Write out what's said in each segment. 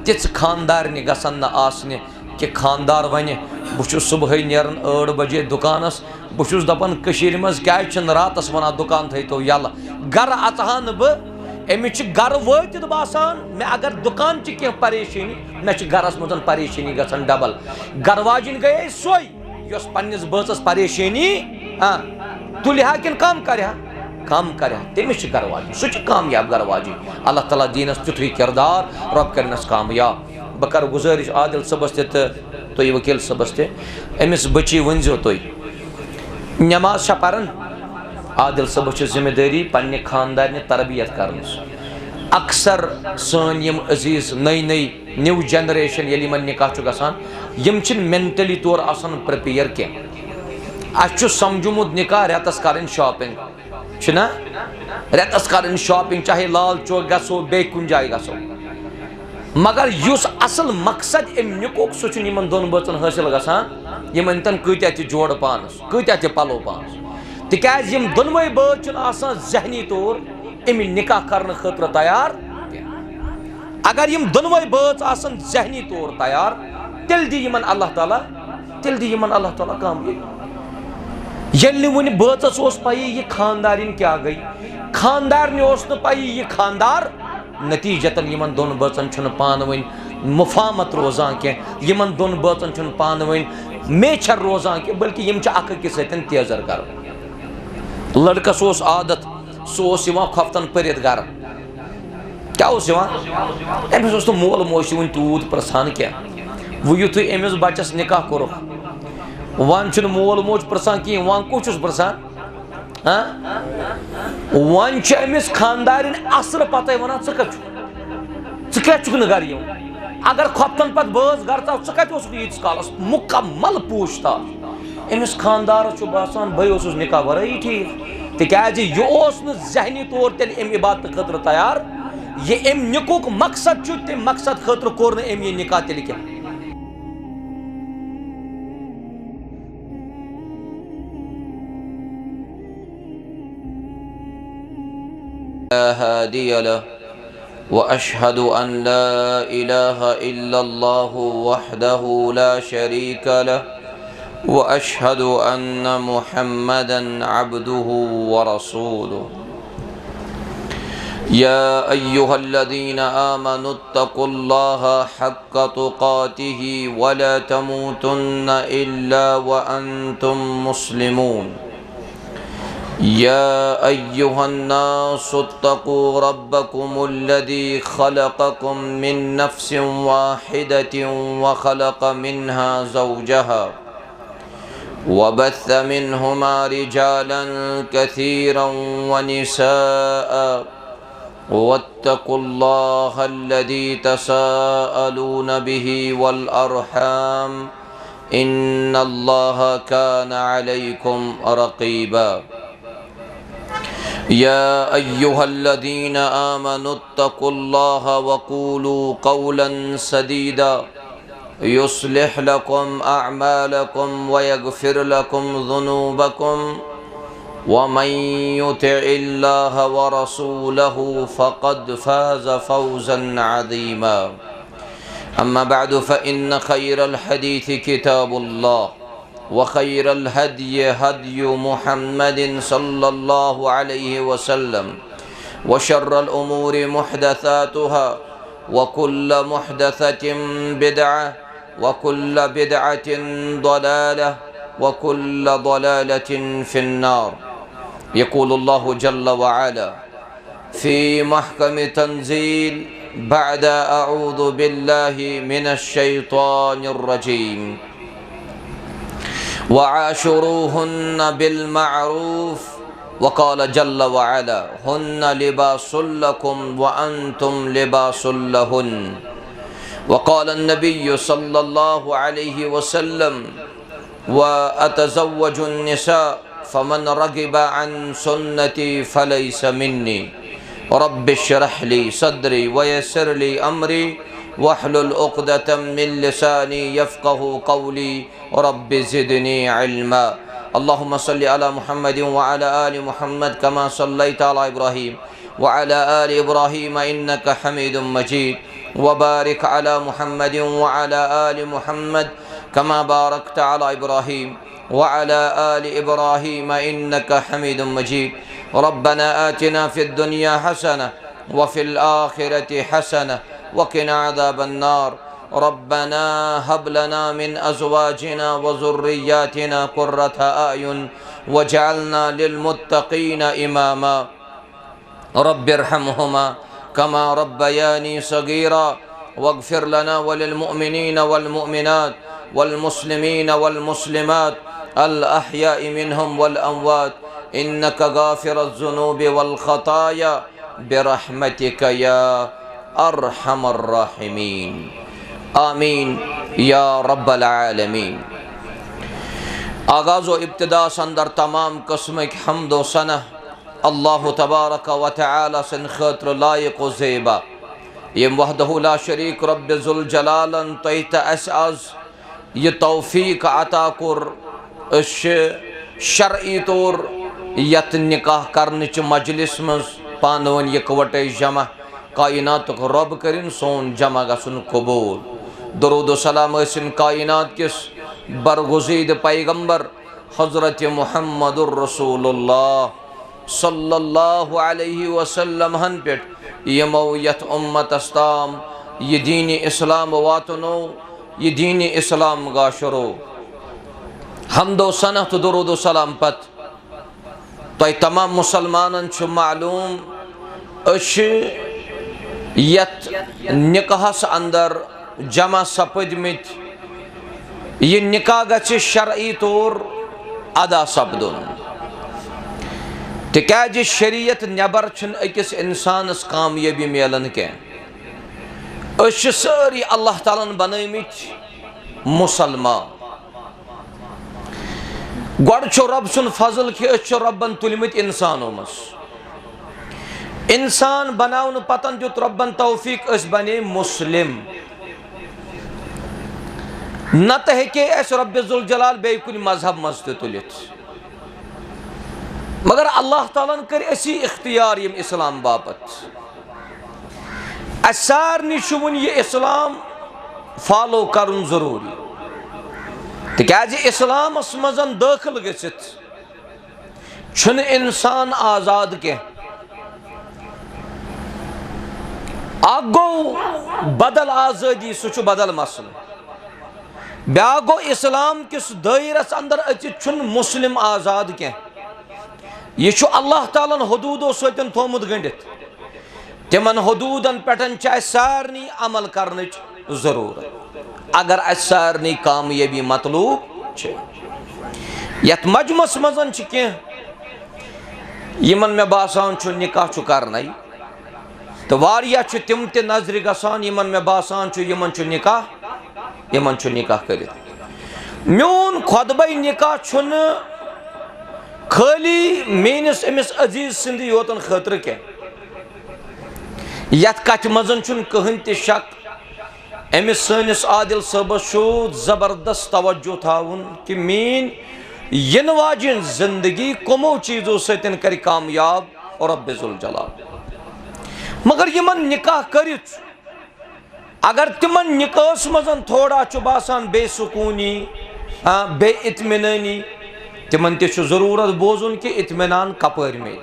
तिच खानदार गसन न आसने कि खानदार वन बहुत सुबह नेरन 8 बजे दुकानस बहुत दपान कशीर मज क्या रातस वना दुकान थो यल गर अचा बह अमिच गर वत बासान मे अगर दुकान कह परेशानी मे गरस मज परेशानी गसन डबल गर वाजिन गए सोई यस पन्निस बचस परेशानी तुलिहा किन कम कर तमिस गर वाजिन सह कामयाब गर वाजिन अल्लाह ताला दीनस तुथु किरदार रब करनस कामयाब बह कर गुजारिश आदिल सबस तुम वकील सबस अमिस बची वनजो तुम नमाज पान आदिल सबस जिम्मेदारी पन्ने खानदार तरबियत कर अक्सर सन यम अजीज नई न्यू जनरेशन ये निकाह गसान मेंटली तौर आसान प्रिपेयर कह समझुमुत निकाह रेतस कर शॉपिंग रेतस कर शॉपिंग चाहे लाल चौक गो बे कुन जाए गो मगर युस असल मकसद अम निकुक सह दोन बचन हासिल गसान यमन तन कत्या जोड़ पानस कत्या पलो पानस तिकाज यम दोनवे बच जहनी तौर अम निकाह करने खतर तैयार अगर यम दोनवे बच जहनी तौर तैयार तेल दी यमन अल्लाह ताला कामयाबी ये वन बचस पाई ये खानदारिन क्या गई खानदार न पाई ये खानदार नतीजतन यमन दोन बचन पान वन मुफामत रोजान कह यमन दोन बचन पान वन मेचर रोजान कह बल्कि यम अकिस तेजर कर लड़कस आदत सह खफ्तन परित गर क्या अमिस तो मोल मोज वन तूत प्रसान क्या वो युथु अमिस बचस निकाह कोर वन मोल मोज प्रसान कह वन कुछ प्रसान वन अमिस खानदारिन असर पत वन क्या गर अगर खफ्तन पे बस गर च यीस कालस मुकम्मल पूछताछ अमिस खानदार बासान बह निकाह वराई ठीक तिकाज यह जहनी तौर तेल अम इबादत खतर तैयार ये अम निकुक मकसद तम मकसद खतर कोर अम यह निकाह तेल क्या हादी व अशहदु अन ला इलाहा इल्लल्लाहु वहदहु ला शरीका लह व अशहदु अन्न मुहम्मदन अब्दुहु व रसूलुहु या अय्युहल्लज़ीना आमनुत्तकुल्लाहा हक्का तुकातिही व ला तमूतुन्ना इल्ला व अंतुम मुस्लिमून या अय्युहन्नासुत्तकू रब्बकुमुल्लज़ी खलक़कुम मिन नफ्सिन वाहिदतिन व खलक़ मिन्हा ज़ौजहा वबस्स मिन्हुमा रिजालन कसीरन व निसाअ वत्तकुल्लाहल्लज़ी तसाअलून बिही वल अर्हाम इन्नल्लाहा काना अलैकुम रक़ीबा या अय्युहल्लज़ीना आमनुत्तकुल्लाहा वक़ूलू क़ौलन सदीदा युस्लिह लकुम अअमालकुम व यग़फिर लकुम ज़ुनूबकुम व मन युतिइल्लाह व रसूलहु फ़क़द फ़ाज़ फ़ौज़न अज़ीमा अम्मा बअद फ़इन्न खैरल हदीस किताबुल्लाह व खैरल हदी हदी मुहम्मदिन सल्लल्लाहु अलैहि वसल्लम व शर्रल उमूरि मुहदसातुहा व कुल्ल मुहदसतिन बिदअह व कुल्ल बिदअतिन दलालह व कुल्ल दलालतिन फिन्नार यक़ूलुल्लाहु जल्ल व अला फ़ी महकम तंज़ील बअद अऊज़ु बिल्लाहि मिनश शैतानिर रजीम वआशुरूहुन्न बिलमारूफ वक़ाल जल्ल व अला हुन्न लिबासुल लकुम व अंतुम लिबासुल लहुन्न वक़ाल अन्नबिय्यु सल्लल्लाहु अलैहि वसल्लम व अतज़व्वजुन निसा फमन रगिबा अन सुन्नती फलैसा मिन्नी रब्बि इश्रह ली सद्री व यस्सिर ली अमरी वहलुल उक़दतम मिन लिसानी यफ़क़हू क़ौली रब्बि ज़िदनी इल्मा अल्लाहुम्मा सल्लि अला मुहम्मदिन व अला आलि मुहम्मद कमा सल्लैता अला इब्राहीम व अला आलि इब्राहीम इन्नका हमीदुम मजीद वबारिक अला मुहम्मद व अला आलि मुहम्मद कमा बारकत अला इब्राहीम व अला आलि इब्राहीम इन्नका हमीदुम मजीद। रब्बना आतिना फिद दुनिया हसनह व फिल आखिरति हसनह व क़िना अज़ाबन्नार। रब्बना हब लना मिन अज़वाजिना व ज़ुर्रिय्यातिना क़ुर्रत अयुन वजअलना लिलमुत्तक़ीना इमामा। रब्बिरहमहुमा कमा रब्बयानी सगीरा वग़फ़िर लना वलिलमुअमिनीन वल्मुअमिनात वल्मुस्लिमीन वल्मुस्लिमात अल अहयाइ मिनहुम वल अमवात इन्नका गाफ़िरुज़्ज़ुनूबि वल ख़ताया बिरहमतिका या अरहमर राहिमीन। आमीन या रब्बल आलमीन। आगाज़ो इब्तिदा अंदर तमाम कस्म की हम्द व सना अल्लाह तबारक व तआला सन खतर लायक व ज़ेबा यम वहदहु ला शरीक रब्ब ज़ुल जलालन तोत अस आज ये तौफीक अता कुर शरई तौर यत निकाह करनच मजलिस मज पानवन यकवटे जमा कायनात रब करिन सोन जमा गसन कबूल। दरूद व सलाम इन कायनात किस बरगुज़ीद पैगम्बर हज़रत मुहम्मदुर रसूलुल्लाह सल्लल्लाहु अलैहि वसल्लम हन पे यमो यथ उम्मत अस्ताम ये दीन इस्लाम वातनो ये दीन इस्लाम गा शुरू। हमदो सनह तो दरूद व सलाम पत तो तमाम मुसलमानन छु मालूम यत निकाहस अंदर जमा सपदमित ये निकाह गछ शरई तौर अदा सपदुन तिकाज शरीयत नबर अकिस इंसानस कामयाबी मिलन क्या सारी अल्लाह ताला बनमित मुसलमान गोड़ रब सुन फजल कि रबन तुलमित इंसानों मस इंसान बनावन पतन दुत रबन तौफीक बने मुस्लिम नत हे रब्बे ज़ुल जलाल बे कुन मजहब मज तुलित मगर अल्लाह ताला कर असी इख्तियार यम इस्लाम बापत सारनी वन ये इस्लाम फॉलो करन जरूरी तिकाज इस्लामस मजन दाखिल गसित इंसान आजाद के गो बदल आज़ादी सह बदल मसल ब्या गो इस्लाम किस दायरस अंदर अचित मुस्लिम आजाद क्या यह अल्लाह ताला हदूदों सतन थोमुत गंडित तिमन हदूदन पे सारनी अमल करन जरूरत अगर सारनी कामयाबी मतलूब यथ मजमस मजन यमन मे बासान निकाह करन तो वारिया तिम ते नजर गसान यमन मे बासान यमन निकाह कर मोन खुतबे निकाह खाली मेनिस अमिस अजीज सिंद योतन खतर क्या यथ कथ मजन कहन त शक अमिस सनिस आदिल सबस जबरदस्त तवज्जो थावन कि मीन इन वाजिन जिंदगी कमो चीजों सतन कर कामयाब और रब्बे ज़ुल जलाल मगर यमन निकाह करित अगर तिमन निकाहस मजन थोड़ा बासान बेसुकूनी बे इत्मिनानी तिमन ते जरूरत बोजुन कि इत्मिनान कपर में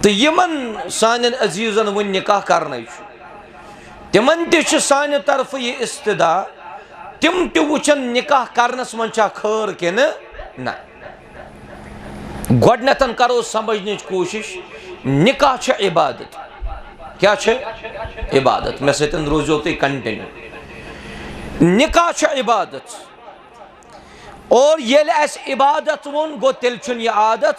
तो यमन सान अजीजन वन निकाह करन तिमन ते सान तरफ ये इस्तदा तिम ते वुचन निकाह करनस मन खर कि ना गोडनथन करो समझने कोशिश निकाह इबादत क्या इबादत मे सतन रोजो तुम कंटिन्यू निकाह इबादत और ये इबादत वोन गो तेल यह आदत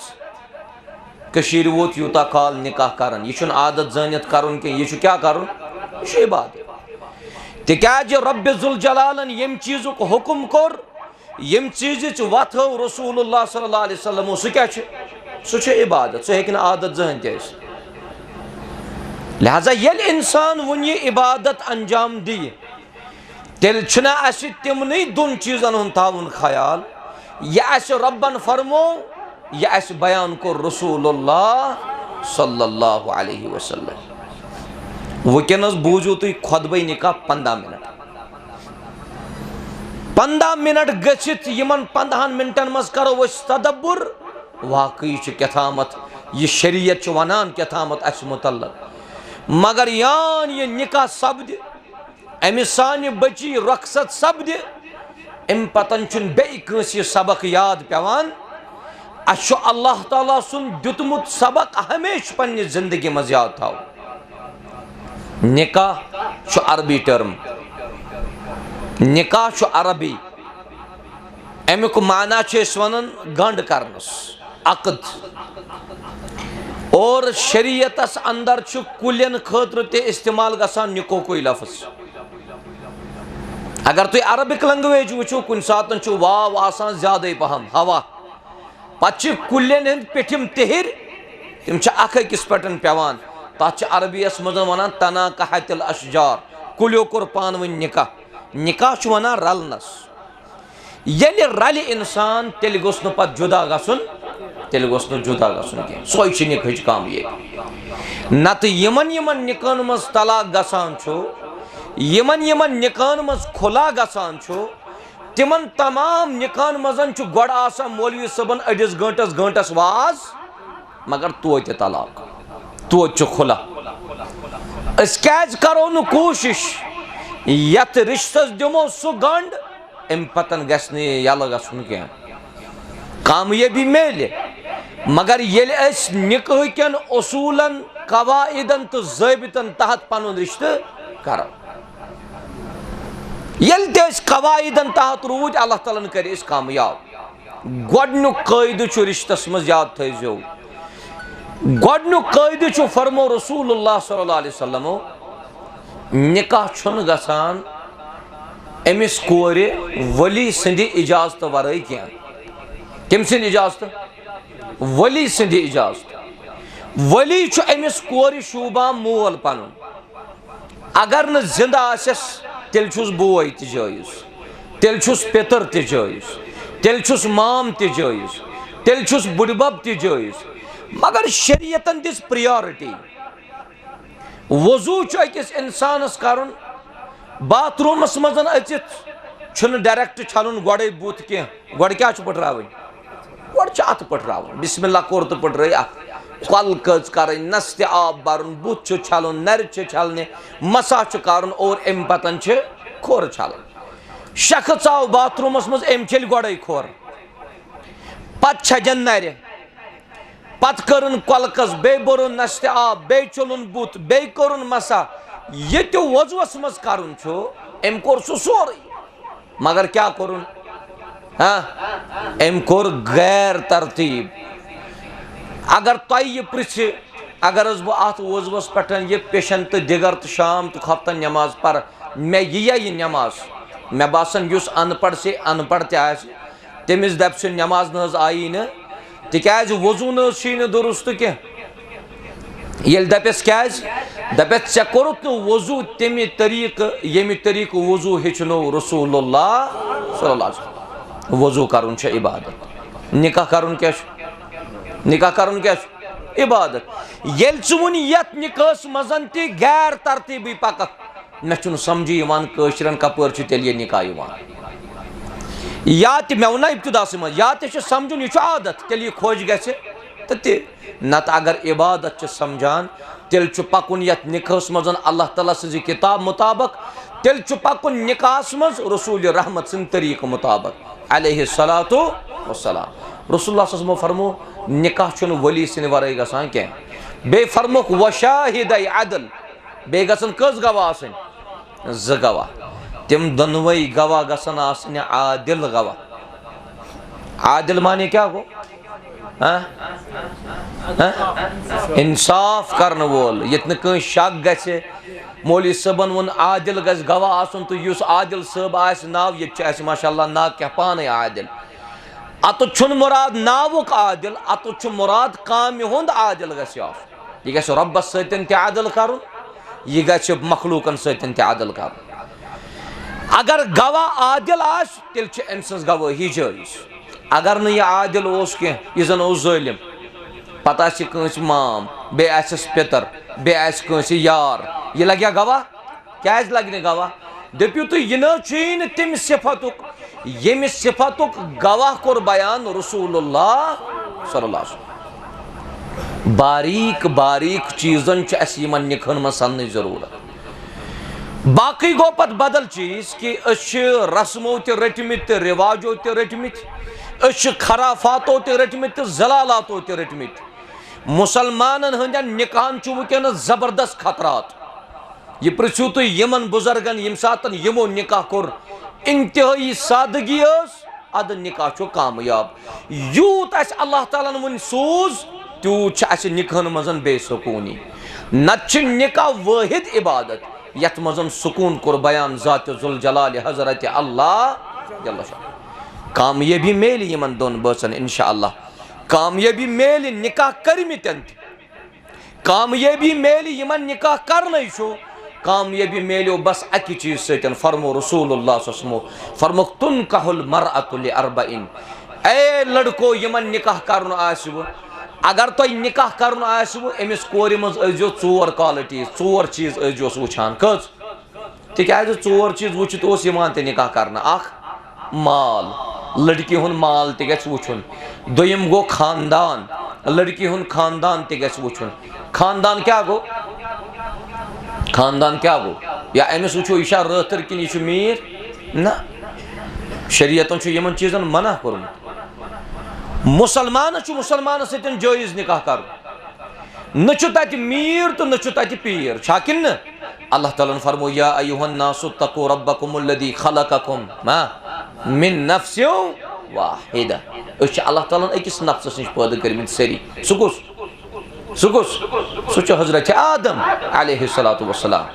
कशीर वोत यूता काल निकाह करन यह आदत जानित करन कि यह क्या करन यह इबादत तिकाज रब्बे ज़ुल जलालन यम चीज़ुक हुक्म कोर यम चीज वथ रसूलुल्लाह सल्लल्लाहु अलैहि वसल्लम सह क्या सह इबादत सह हेक आदत जहन त लिहाजा ये इंसान वन ये इबादत अंजाम दी तेल तिमन दोन चीजन हूं थावन ख्याल यह रब्बन फरमो यह बयान को रसूलुल्लाह सल्लल्लाहु अलैहि वसल्लम वुकनस बूझू तुम खुतबे निकाह 15 मिनट 15 मिनट गचित यमन 15 मिनटन मज करो तदब्बुर वाकई कथामत यह शरीयत वनान कथामत अस मुतल्लक मगर यान ये निकाह सपद अमिस सानि बची रखसत सपद अम पतन बेस सबक याद पेवान अस अल्लाह ताला सुन दुतमुत सबक हमेशा पन्ने जिंदगी मज याद थाव। निकाह अरबी टर्म निकाह अरबी अमुक माना वन गंड करनस अकद और शरीयतस अंदर कुलन खतर ते इस्तेमाल गसान निकोह लफ्ज। अगर तुम अरबिक लैंग्वेज वो कुन सात वाव आसान ज्यादा पहम हवा पे कुलन हंद पेठिम तिहिर तम अकिस पे पेवान तथ अरबियस मज वन तना कहतिल अशजार कुल्यो कोर पान वन निकाह निकाह वन रलनस ये रल इंसान तेल गोस पे जुदा गसन तेल गोस जुदा गसन कह सोई निकाह कामयाबी नत यमन यमन निकाहन मज तलाक गसान यमन यमन निकाहन मज खुला गसान तिमन तमाम निकाहन मजन गोड़ आसान मौलवी सबन अडिस गंटस वाज मगर तोत तलाक तोत खुला करो न कोशिश यत रिश्तस दिमो सह गंड अम पतन गि यल गन कह कामयाबी मेल मगर ये निकाह कन उसूलन कवाइदन तो ज़ाबितन तहत पन रिश्ते करो यल कवाइदन तहत रूद अल्लाह ताला कर कामयाब। गोडनुक कायद रिश्तस मज याद थो गोडनुक कायद फरमो रसूलुल्लाह सल्लल्लाहु अलैहि वसल्लम निकाह छुन गसान अमिस कोर वली सिंधि इजाजत वराई क्या कम सिंध इजाजत वली सिंधि इजाजत वली अमिस कोर शूबा मोल पन अगर न जिंदा आसस तेल बोय त जायज तेल पितर त जायज तेल माम त जायज तेल बुड़बब त जायज मगर शरीयतन दिस प्रायोरिटी वजू अकिस इंसानस करन बाथरूमस मजन अचित डायरेक्ट छलन गोड़े बुत कह गोड़ क्या पटरावन गोड़ अत पटरावन बिस्मिल्लाह कोर तो पटरे अत कल कज कर नस आब बरन बुत छलन नर छलने मसा कर और अम पतन खोर छलन शख्स आव बाथरूमस मज अम छल गोड़े खोर पत छजन नर पत करन कलकस बे बोरुन नस आब बे चलुन बुत बे कोरुन मसा ये वजुअस मज करन अम कोर सह सोरे मगर क्या कोरुन अम कोर गैर तरतीब। अगर तुम यह पृछ अगर बह अत वजुअस पे ये पेशन तो दिगर तो शाम तो हफ्तन नमाज पर मे यह नमाज मे बासन युस अनपढ़ से अनपढ़ तमिस दप नमाज न आई न तिकाज वजू न दुरुस्त कह ये दपस क्या दपस ऐ कोरुत वजू तमे तरीक यमि तरीक वजू हेचनो रसूलुल्लाह सल्लल्लाहु अलैहि वसल्लम वजू करुन इबादत निकाह करुन क्या निकाह करुन क्या इबादत ये वन यत निकाहस मजन ति गैर तरतीबी पक मे समझी कशरन कपर तेल ये निकाह या तो मे वना इब्तदा मज या तो समझुन यह आदत तेल यह खोज ग नत अगर इबादत समझान तेल पकुन यत निकाहस मजन अल्लाह ताला सज किताब मुताबिक तेल पकुन निकाहस मज रसूल रहमत सिंह तरीक मुताबिक अलैहिस्सलातु वस्सलाम। रसूलुल्लाह सल्लल्लाहु अलैहि वसल्लम फरमो निकाह वली सिंह वराई गसान कह बे फरमोक वशाहिद अदल बे गसन कस गवाह ज गवाह तम दोनवई गवाह गसन आदिल गवाह। आदिल माने क्या गो इंसाफ करने वोल ये कस शक ग मौलवी सबन वो आदिल गस गवाह आसन तो युस आदिल सब आस नाव ये माशाअल्लाह ना क्या पान आदिल अत मुराद नावुक आदिल अत मुराद काम हुंद आदिल गस यह गस रब्बस सतन ते आदिल कर यह गस मखलूकन सतन ते आदिल कर। अगर गवाह आदिल आस तेल अम सज गवाही जायज अगर न यह आदिल ओस कह यह जन ओस ज़ालिम पता कस माम बे पितर बे यार यह लग्या गवाह क्या लग्न गवाह दपू तुम यह न तम सिफतुक यमिस सिफतुक गवाह कोर बयान रसूलुल्लाह सल्लल्लाहु अलैहि वसल्लम। बारीक बारीक चीजन यमन निखन में सन जरूरत। बाकी गो पत बदल चीज कि रस्मों ते रटमित तो रिवाजों ते रटमित खराफातों ते रटमित तो जलालातों ते रटमित। मुसलमान हंदन निकाहन वुनकस जबरदस्त खतरात। यह पृछू तुम यमन बुजुर्गन यम सात यमो निकाह कोर इंतहाई सादगी अद निकाह कामयाब। यूत अल्लाह ताला वन सोज तूत निकाहन मजन बेसकूनी। नत निकाह वाहिद इबादत यथ मजन सुकून कोर बयान ज़ात जुल जलाल हजरत अल्लाह। कामयाबी मेल यमन दोन बसन इंशाअल्लाह। कामयाबी मेल निकाह करमितन कामयाबी मेल यमन निकाह करने कामयाबी मेलो बस अकि चीज सतन फरमो रसूलुल्लाह फरमो तुनकाहुल मरअतु लिअरबइन। ए लड़को यमन निकाह करन आसव अगर तुम निकाह करन आसव अमिस कोर मज अजो चोर क्वालिटीज चोर चीज अजोस वुछान कज तिक्याज चोर चीज वुचित ओस यमान ते निकाह करन। अख माल लड़की हुन माल ते गछ वुछुन। दोयम गो खानदान लड़की हुन खानदान ते गछ वुछुन। खानदान क्या गो खानदान क्या गो या अमिस वुछो यह रतर कि यह मीर ना शरीयतन यमन चीजन मना कोरमुत। मुसलमान मुसलमान सतन जायज निकाह कर न तत मीर तो न तत पीर छा किन अल्लाह ताला फरमो या अय्युहन नासु तकू रब्बकुमुल्लज़ी खलक़कुम मिन नफ्सिन वाहिदा। अल्लाह ताला अकिस नफ्सस निश पैदा करमित सरी सह हजरत आदम अलैहिस्सलातु वस्सलाम।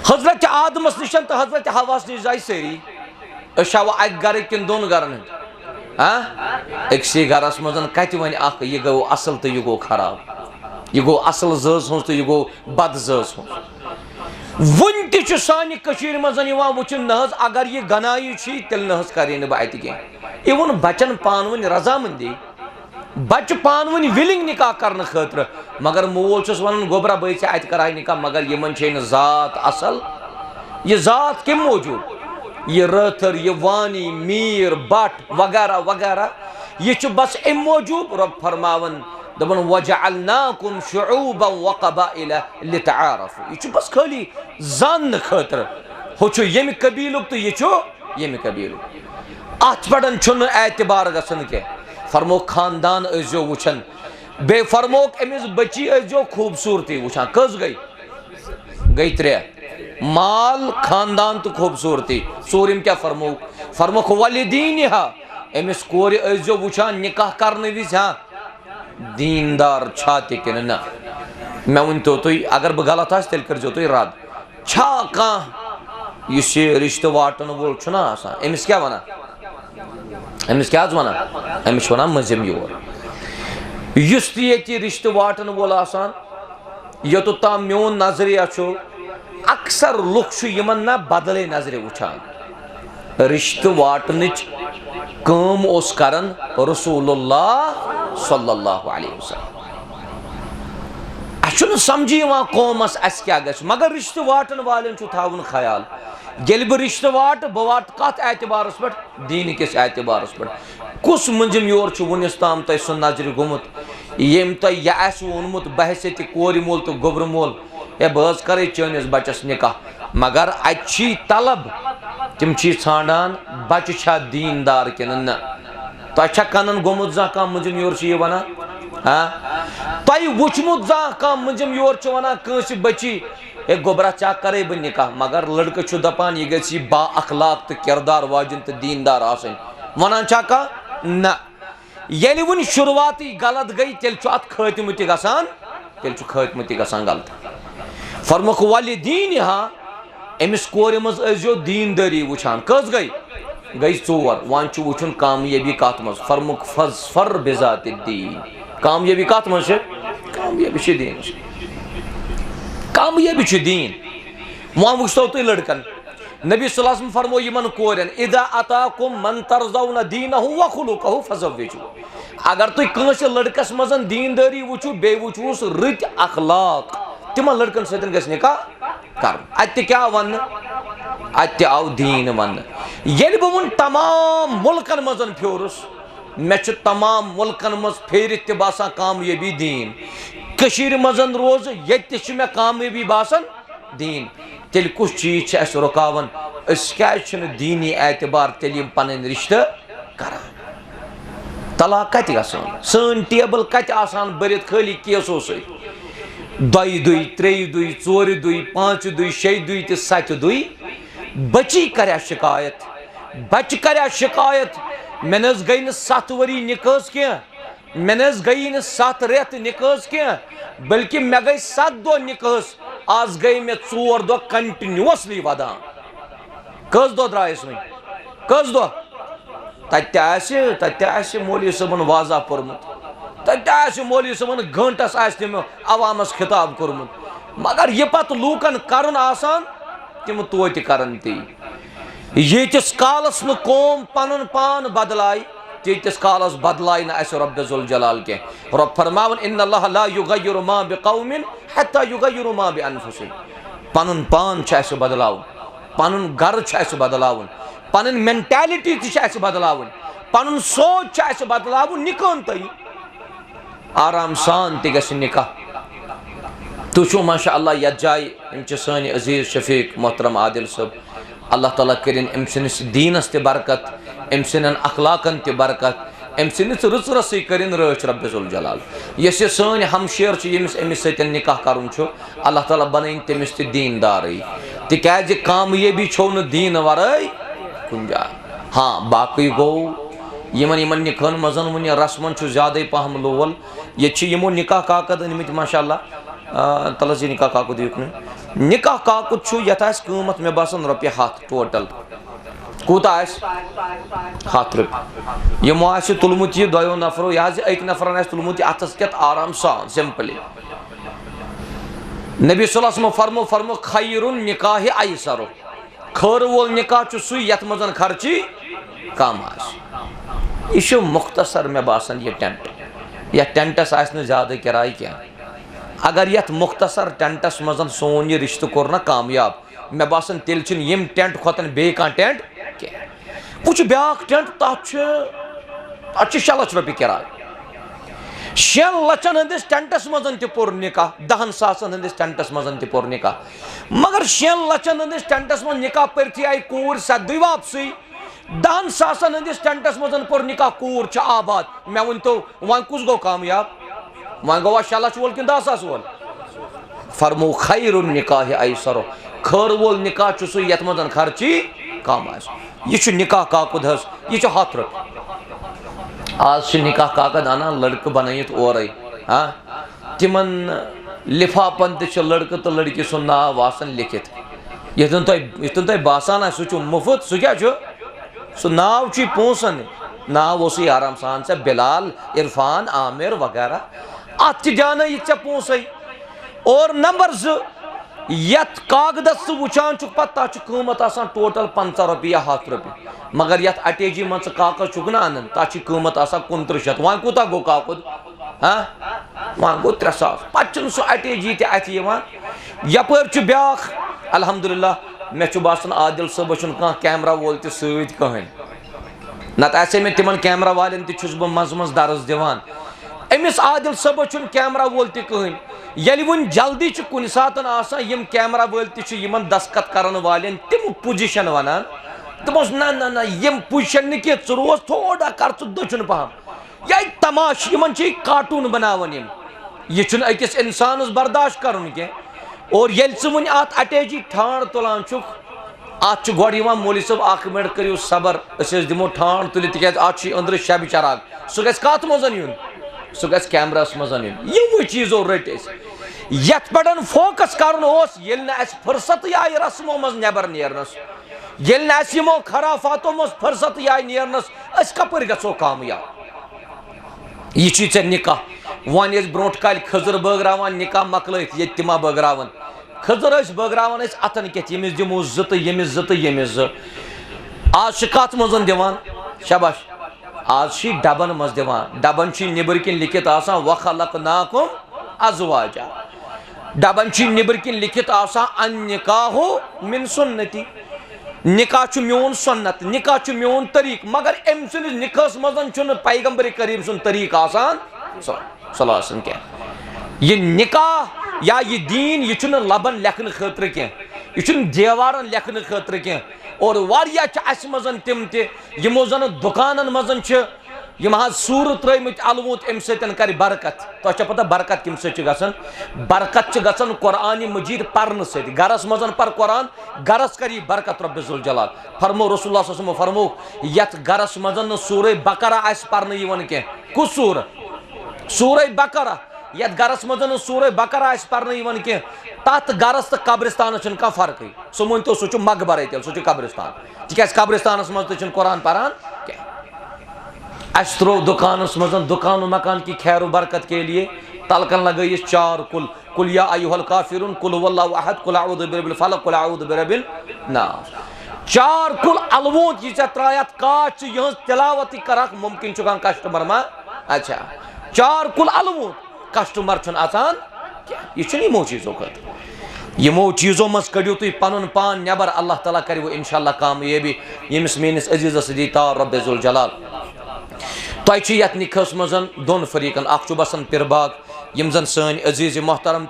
हजरत आदमस निशन तो हजरत हवास निश जाय सरी अव अक गर किन दोन गरन अक्सी गरस मजन कत वन यह गो असल तो यह गो खराब यह गो असल जज हज तो यह गो बद जज हज। वन तह सानि मजन वुचन नज अगर यह गनाई तेल नज कर बह अत कह इवन बचन पान वन रजामंदी बच्चे पान वन विलिंग निकाह करने खतर मगर मोल वन गोबरा बे अत कर निकाह मगर यमन ज़ात असल यह ज़ात कम मौजूद यह रथर यह वानी मीर बट वगैरह वगैरह यह बस अम मौजूद रब फरमावन दपन वजअलनाकुम शुऊबन व क़बाइल लितआरफू यह बस खाली जान खतर हो यम कबीलुक तो यह यम कबीलुक अत पे एतबार गसन के फरमो खानदान अजो वुछन बे फरमोक अमिस बची अजो खूबसूरती वुछान कस गई त्रे माल खानदान तो खूबसूरती सूरिम क्या फरमोक वलिदीनिहा अमिस कोर अजो वुछान निकाह करने विज हाँ दीनदार छा तिन ना मे वन तो तुम अगर बह गलत आस तेल कर तुम रद छा कह इस रिश्ते वाटन वोल अमिस क्या वना अमिस क्या वना अमिस वना मजिम योर युस ये रिश्ते वाटन वोल योत ताम मोन नजरिया अक्सर लुक यमन ना बदले नजरे वुछान रिश्ते वाटन कम ओस करन रसूलुल्लाह सल्लल्लाहु अलैहि वसल्लम। अ समझी कौमस अस क्या गछ मगर रिश्ते वाटन वाले थावन ख्याल ये बह रिश्ते वाट बह वाट कत एतबारस पे दीन किस एतबारस पे कुस मंजिम योर वनस ताम तुम सह नजर गोमुत यम तुम यह वोनमुत बहसत कोर मोल तो गोबर मोल है बह कर चनिस बचस निकाह मगर अच्छी तलब तम ान बच्चे छा दीनदार किन न तुम कनन गोमुत जा कह मंजिम योर वन तुम वुचमुत जा कह मंजिम योर वन कंस बची ए गोबरा चा करे बह निकाह मगर लड़के दपान यह गई बा अखलाक तो किरदार वाजिन तो दीनदार आसन वनान चा कह न ये वन शुरुआत गलत गई तेल अत खात्म तेल खात्म गलत फरमुख वल दीन हा अमिस कोर मज अजो दीनदारी वुछान कस गई चोर वन वुचन कामयाबी कत मज फरमुख फर बिजात दीन कामयाबी कत मज कामयाबी दीन कामयाबी दीन वह वुचतो तुम लड़कन नबी सल्लल्लाहु अलैहि वसल्लम फरमो यमन कोरन इदा अताकुम मन तरज़ौन दीनहु व खुलुकहु फज़व्विजू अगर तुम कंस लड़कस मजन दीनदारी वुचू बे वुचूस रत अखलाक तिमन लड़कन सतन गस निकाह कर अत क्या वन अत आव दीन वन ये बह तमाम मुल्कन मजन फ्योरस मे तमाम मुल्कन मज फेरित बासान कामयाबी दीन कशीर मजन रोज ये मे कामयाबी बासान दीन तेल कुछ चीज अस रुकावन क्या दीनी एतबार तेल पन रिश्ते कर तलाक कत सन टेबल कत भरित खाली केसों सई दुई त्रेय दुई चोर दुई पांच दुई शे दुई तो 7 दुई बची कर शिकायत बच कर शिकायत मे न गई न 7 वरी निकास कह मे न गई न 7 रेत निकास कह बल्कि मे गई 7 दो निकास आज गई मे 4 दो कंटिन्यूअसली वदान कस दो द्रायस वन कस दो तत मौलवी सबन वाजा पोर्मुत तत मौलवी सबन घंटस तम अवामस खिताब कोर्मुत मगर यह पत लूकन करन आसान तिम तोत करन ती यीतिस कालस न कौम पन पान बदलाय तीतिस कालस बदलाय न अस रब्ब ज़ुल जलाल के रब फरमावन इन्नल्लाह ला युगय्यिरु मा बिक़ौमिन हत्ता युगय्यिरु मा बिअनफुसिहिम पन पान छ बदलावन पन घर छ बदलावन पन मेंटालिटी ती बदलावन पन सोच बदलावन निकान तई आराम सान ति गस निकाह तुछो माशा अल्लाह यत जाय सान अजीज शफीक मोहतरम आदिल सब अल्लाह ताला करिन अम सनिस दीनस ते बरकत अम सन अखलाकन ते बरकत अम सनिस रुच रसै करिन रच रब्ब ज़ुल जलाल यस सान हमशेर यमिस अमिस सतन निकाह करुन अल्लाह ताला बनैन तमिस ते दीनदार तिकाज कामयाबी छो न दीन वराय कुन जाय हाँ बाकी गो यमन निकाहन मजन वन रस्मन ज्यादा पहम लोल ये यमो निकाह काकद अनमित माशा अल्लाह तलस निकाह काकुद निकाह काकुद यथ कीमत मे बासन रॉपये 100 टोटल कूता 100 रुपये यमो तुलमुत यह 2 नफरों यह अक नफरन तुलमुत अथस कत आराम सान सिंपली नबी सल्लल्लाहु अलैहि वसल्लम फरमो फरमो खैरुन निकाह अयसर खर वोल निकाह सु यथ मजन खर्ची कम यह मुख्तसर मे बासन यह टेंट यह टेंटस ज्यादा किराय क्या अगर यथ मुख्तसर टेंटस मजन सोन यह रिश्त कोर ना कामयाब मे बासन तेल यम टेंट खोतन बे कह टेंट कह वुच ब्याक टेंट तथ 6 लाख रुपये किराय 6 लक्षन हंदिस टेंटस मजन पोर निकाह 10 सासन हंदिस टेंटस मजन पोर निकाह मगर 6 लक्षन हंदिस टेंटस मज निकाह परथी आई कूर सदी वापसी 10 सासन हंदिस टेंटस मजन पोर निकाह कूर आबाद मे वन तो वन कुछ गो कामयाब वन गो 6 लाख वोल कि 10 सास वोल फरमो खैरुन निकाह अयसर खर वोल निकाह सु यथ मजन खर्ची कम यह निकाह काकुद यह 100 रुपये आज निकाह काकद आना लड़क बनत और हाँ तिमन लिफाफन ते लड़क तो लड़की सु नाव आसन लिखित यन तुम बासान सह मुफ्त सह क्या सह नाव पोसन नाव उस आराम सान से बिलाल इरफान आमिर वगैरह अत जान ये पोस और नंबर 2 यथ कागदस वुचान पत कीमत टोटल 50 रुपये या 100 रुपये मगर यथ अटेजी मज कागज ना अन तथ कीमत 2900 वन कूता गो काकुद हाँ वन गो 300 पे सह अटेजी अत यपर ब्याख अल्हम्दुलिल्लाह मे बासान आदिल सब कह कैमरा वोल तो सहन नत मे तिमन कैमरा वाले बह मज मज दर्ज दिवान अमिस आदिल सब कैमरा वोल तहन ये वन जल्दी कुन सात यम कैमरा वल तमन दस्खत करन वाले तिम पोजिशन वनान दपस ना ना ना यम पोजिशन न कह रोज थोड़ा कर दचुन पहम यह तमाश यमन कार्टून बनावन यह अकिस इंसान बर्दाश्त कर कह और ये वन अत अटैची ठाण तुलान अत गोड़ मौलवी सब 1 मिनट करो सबर दिमो ठाण तुल तिक अंदर शब चराग सह गस कत मजन यून सह गस कैमरास मजन यून यमो चीजों रट यथ पे फोकस कर फुर्सत आय रस्मों मज नबर नेरनस यमो खराफातों मज फुर्सत आय नेरनस कपर गो कामयाब यह ऐ निकाह वन ब्रो कल खजर बगरान निकाह मकल ये तिमा बगरान खजर बगरान अतन कत यमिस दिमो 2 तो यमिस 2 तो यमिस 2 आज कत मजन दिवान शबाश आज डबन मज दिवान डबन नबर किन लिखित वखलकनाकुम अज़वाजा डबन निबर किन लिखित अन निकाहो मिन सुन्नती, निकाह मोन सुन्नत, निकाह मोन तरीक, मगर अम सस निकाहस मज पैगंबर करीम सुन तरीक आसान क्या ये निकाह या ये दीन यह लबन लेखन खतर कह, यह देवारन लेखन खतर कह। और मजन तम तमो जन दुकान मजन सूर त्रमत अलवूत अम सर बरकत। तो पता बरकत कम सन बरकत गसन कुरान मजीद पर्न सरस मजन पर कुरान गरस कर बरकत रब्बुल जलाल फरमो रसूलुल्लाह फरमो यथ गरस मजन सूर बकरा पर्न कह कुस सूर सूर बकरा यथ गरस मजन सूर बकरा पर्न कह तथ गरस तो कब्रिस्तान कह फर्क सह मन तो सह मकबर सह कब्रिस्तान तिक कब्रिस्तान मज तो कुरान पारान क्या अस त्रो दुकानस मजन दुकान मकान की खैर बरकत के लिए तलकन लगइस 4 कुल कुल या अय्युहल काफिरून कुल हुवल्लाहु अहद कुल अऊदु बिरब्बिल फलक कुल अऊदु बिरब्बिन नास 4 कुल अलवोत यह त्रायत काच यह तिलावत कर मुमकिन चुकान कस्टमर मा अच्छा 4 कुल अलवोत कस्टमर छन आसान यह यमो चीजों खत यमो चीजों मज कड़ियो तुम पन पान नबर अल्लाह ताला कर वो इंशाअल्लाह कामयाबी यमिस मेनिस अजीजस दी तार रब्बुल जलाल। तुह ये निकाहस मजन दोन फरीकन अख बसान पिरबाग यम जन सन अजीज मोहतरम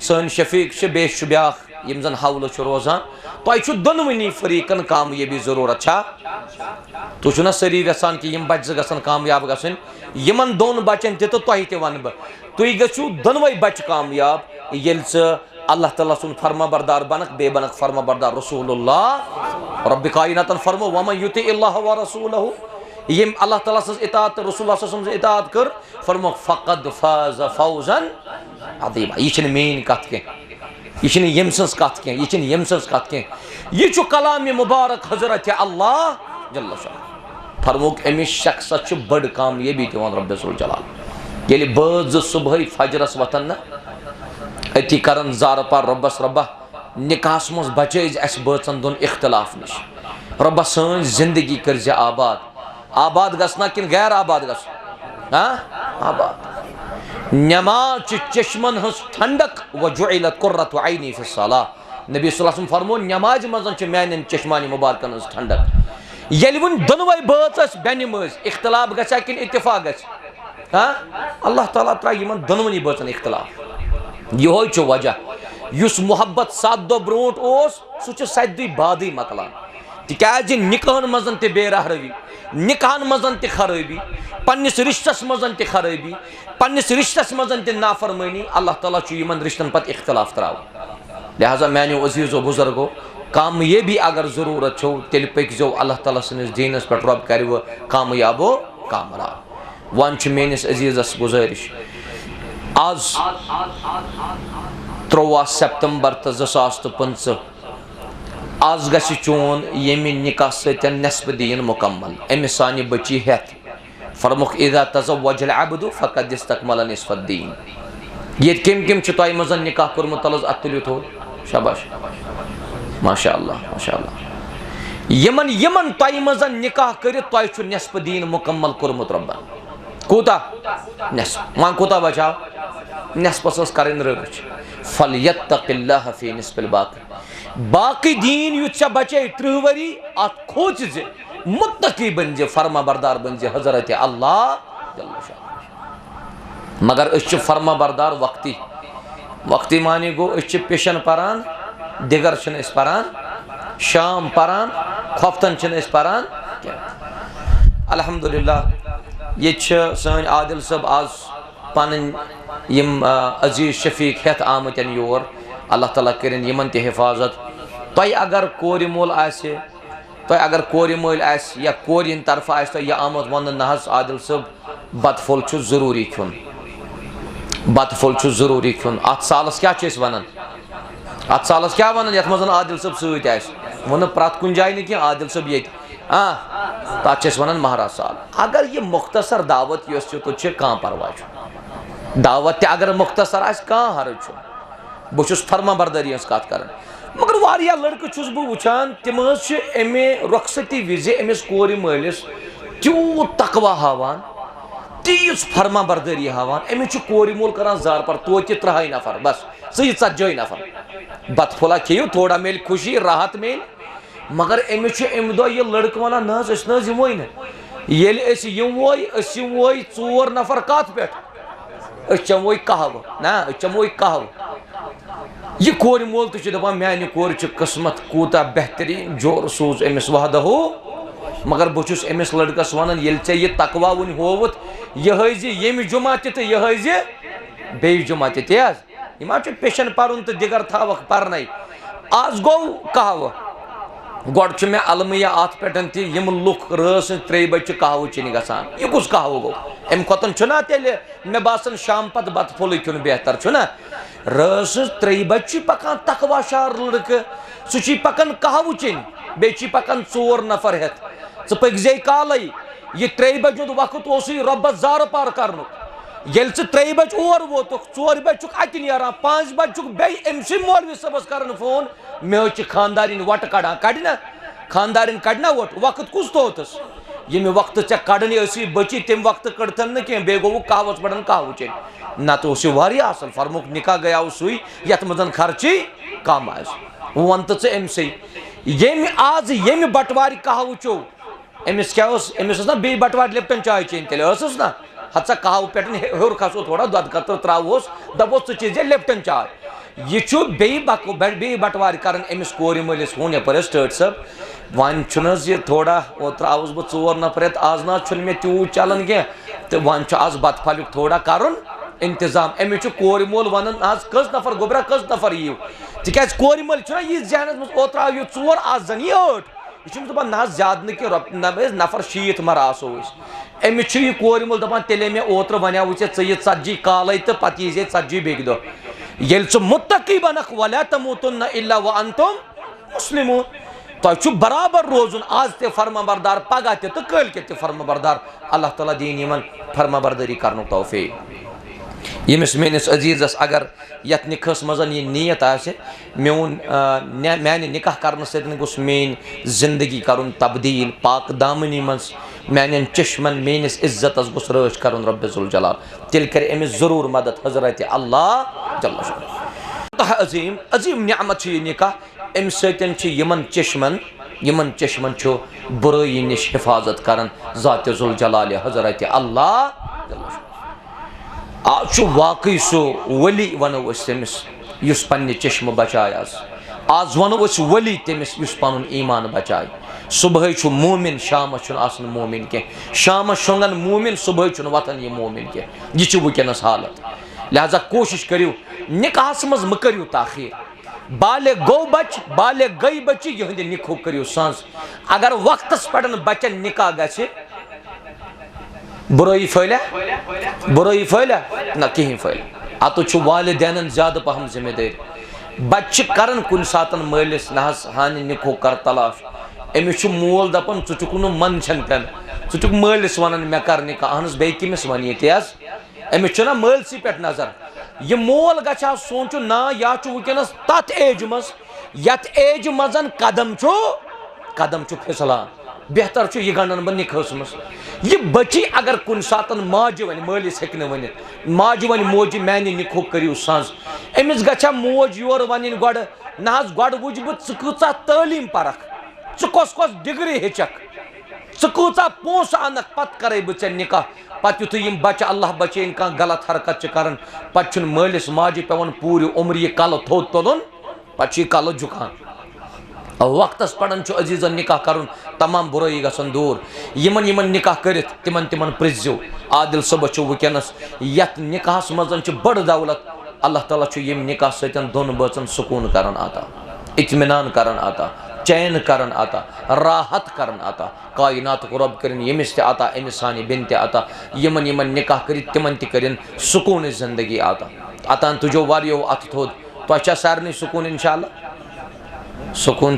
सन शफीक बे ब्या यम जन हवल रोजान तुह दोनवनी फरीकन कामयाबी जरूरत तुह सारी यसान कि यम बच्चे गसन कामयाब गसन यमन दोन बचन तो तुह ते वन बह तुह गो दोनवे बच्चे कामयाब ये अल्लाह ताला सुन फरमा बरदार बनक बे बनक फरमा बरदार रसूलुल्लाह रब्बि कायनातन फरमो वमन युतिइल्लाह व रसूलहु यम अल्लाह ताला सज इताअत रसूलुल्लाह सल्लल्लाहु अलैहि वसल्लम इताअत कर फरमो फक़द फाज़ फौज़न अज़ीमा। यह मेन कथ कह यह यम सज कथ कह यह यम सज कथ कह यह कलाम मुबारक हजरत अल्लाह जल्ल शाह फरमो अमिस शख्स बड़ कामयाबी दिवान रब्बुल जलाल ये बज सुबह फजरस वतन न अति करन जार पार रब्बस रब्बा निकाहस मज बचैज अस बचन दोन इख्तलाफ नश रब्बा सन जिंदगी कर आबाद आबाद गसना किन गैर आबाद गस आबाद नमाज चश्मन हस ठंडक व जुइलत कुर्रतु ऐनी फि सलाह नबी सल्लल्लाहु अलैहि वसल्लम फरमो नमाज मजन म्यान चश्मान मुबारकन हस ठंडक ये वन दोनवे बच बेन मज इख्तलाफ गसा किन इत्तिफाक गस अल्लाह ताला त्रा यमन दोनवनी बचन इख्तलाफ यह वजह युस मोहब्बत 7 दो ब्रोट सह 7 दुई बाद मकलान तिकाज निकाहन मजन ते बेरहरवी निकाहन मजन ते खराबी पन्निस रिश्तस मजन ते खराबी पन्निस रिश्तस मजन ते नाफरमानी अल्लाह ताला यमन रिश्तन पत इख्तलाफ त्राव। लिहाजा मैंने अजीज़ो बुजुर्गो कामयाबी अगर जरूरत छो तेल पकजो अल्लाह ताला सनिस दीनस पे रब कर कामयाबो कामयाब वन मेनिस अजीज़स गुजारिश आज 13 सितंबर 2025 आज गस चोन यमि निकाह सत नस्ब दीन मुकम्मल अमिस सान बची हेत फरमुख इज़ा तज़व्वजल अब्दु फ़क़द इस्तकमल निस्फ़ दीन ये कम कम तुम मजन निकाह कोर्मुत तलज अत तुलियो थो शाबाश माशाअल्लाह माशाअल्लाह यमन यमन तुम मजन निकाह कर तुह निस्फ़ दीन मुकम्मल कोर्मुत रब्बन कूता निस्फ़ वन कूता बचाव निस्फ़स कर रच फलयत्तक़िल्लाह फ़ी निस्फ़िल बाक़ी बाकी दीन युत बचे 30 वरी अत खोज जे मुत्तकी बन जे फरमा बरदार बन जे हजरत अल्लाह जल्ल शाह मगर अस फरमा बरदार वक्ती वक्ती माने गो अस पेशन परान दिगर परान शाम परान खफ्तन परान अल्हम्दुलिल्लाह ये सन आदिल सब आज पन यम अजीज शफीक हेत आमतन योर अल्लाह ताला करें यमन ते हिफाजत तुह अगर कोर मोल आसे तुह अगर कोर मल आस या कोर तरफ आस यह आमत वन न आदिल सब बतफुल जरूरी खुन बतफुल जरूरी खुन अत सालस क्या वन अत सालस क्या वन ये मज आदिल सब सत वन प्रत कुन जाए नी आदिल सब ये तथ वन महाराज साल अगर यह मुख्तसर दावत तो कह परवाह दावत अगर मुख्तसर कह हर्ज बहुत फरमा बरदारी कत कर मगर वारिया लड़के बह वुचान तम अमे रुखसती विज अमिस कोर मलिस तूत तकवा हावान तीज फर्मा बरदारी हावान अमिस कोरि मोल करान जार पर तो 3 नफर बस 40 नफर बत फुला खेयु थोड़ा मेल खुशी राहत मेल मगर अमिस अमि दो यह लड़क वनान ना यमोई न ये 4 नफर कत पे चमो कहव ना चमो कहव यह कोरि मोल तो दपान मानि कोर किस्मत कूता बेहतरीन जोर सूज अमिस वहद हो मगर बहुत अमिस लड़कस वन ये यह तकवा वन होवुत यह ये जुमा तो यह बे जुमा तेज पेशन पुन तो दिगर थवक पर्न आज गो कहव गोड मे अलमिया अत पे लुख रस 3 बजे कहव चीन गसान यह कुछ कहव गो अम खोतना तेल मे बासन शाम पत बत फुल खुन बेहतर छुना रस 3 बजे पकान तकवा शार लड़क सह पकान कहव चीन बे पकान 4 नफर हेत च पकजे काल यह 3 बजे वक्त रब्बस जार पार कर ये 3 बज और वोत 4 बज अत नान 5 बज बे मौलवी सबस कर phone may खानदारिन what Kadan कड़ना खानदारिन कड़ना what वक्त कुछ तोतस ये वक्त ऐ कड़नी बची तम वक्त कड़तन न कह बे गो कहवस पड़न कहव चेन नत असल फरमुक निकाह गया सुई यथ मज खर्ची कम आज वन तो अमसे ये आज ये बटवार कहव चो अमिस क्या अमिस ना बे बटवार लिप्टन चाय चेन तेल ना हत्सा कहव पे हर खसो थोड़ा दद कतर त्रोस दपोस चीज लिप्टन चाय यह बे बटवार कर अमिस कोर मलिस हूं यप स्टेट सब वन थोड़ा ओतर आउस बह 4 नफर आज ना मे तूत चलान कह तो वन आज बत फल थोड़ा कर इंतजाम अमिस कोर मोल वन आज कस नफर गोबरा कस नफर यू तिक कोर मोल यह जहनस मज ओतर आव यह 4 आज जन यह 8 यह दपान ना ज्यादा न नफर 60 मर आसो अमिस यह कोर मोल दपान तेले मे ओतर वनो ये 40 काल तो पत यी 40 बे दो ये मुत्तकी बनख वला तमूतुन्न इल्ला व अंतुम मुस्लिमून तो बराबर रोजुन आज ते फर्मा बरदार पगह ते तो कल ते फर्मा बरदार अल्लाह ताला दीन यमन फर्मा बरदारी करनु तौफीक यमिस मेनिस अजीजस अगर यथ निकाहस मज यह नीयत आसे मोन माने निकाह करने सतन गुस मेन जिंदगी करुन तब्दील पाक दामनी मज मान चश्मन मेनिस इज्जतस गुस रच कर रब्बुल जलाल तेल कर अमिस जरूर मदद हजरत अल्लाह जल्ल अजीम अजीम नियामत यह निकाह अम सतन चश्मन बुराई निश हिफाजत कर ज़ात ज़ुल जलाल हजरत अल्लाह आज वाकई सो वली वनो तमिस पन्ने चश्म बचाय आज वनो वली तमिस पन ईमान बचाय सुबह मोमिन शाम मोमिन कह शाम शोंगन मोमिन सुबह वतन यह मोमिन कह यह वनस हालत लिहाजा कोशिश करियो निकाहस मज म करियो ताखीर बाले गो बच बाले गई बच्ची यह निखो करियो सांस अगर वक्तस पे बचन निकाह गि बुराई फैला ना कहीं फैला अत वालिदैन ज्यादा पहम जिम्मेदारी बच्चे कर कुन सात मलिस ना हानि निखो कर तलाश अमिस मोल दपान चुक मन छन चुक मलिस वन मे कर निकाह अहन बे कमिस वन ये अमिस ना मलसी पे नजर यह मोल गछा सोचु ना या वनस तथ एज मज यथ एज मजन कदम फिसलान बेहतर यह गंडन बह निकाहस मज यह बची अगर कुन सात माजि वन मलिस हे वन माजि वन मोजि मानि निखो करियो सज अमिस गछा मोज योर वन गोड ना गोड वुच बह च तालीम परख कस डिग्री हेचक च पोस अनक पत करे बह निकाह पत युथ बच्चे अल्लाह बचेन कह गलत हरकत कर पे मलिस माजि पेवन पूरी उम्र यह कल थोद तुलन पे कल झुकान वक्तस पे अजीजन निकाह कर तमाम बुराई गसन दूर यमन निकाह कर तिमन प्रिज्यो आदिल सब वनस यथ निकाहस मज बड़ दौलत अल्लाह ताला यम निकाह सतन दोन बचन सुकून कर आता इत्मीनान कर आता चैन कर आता राहत कर आता कायनात को रब कर यमिस आता अमिस सानि बिन आता यमन निकाह कर तिमन कर सुकून जिंदगी आता अतान तुझो वारियो अत थोद तो सारे सुकून इंशाअल्लाह सुकून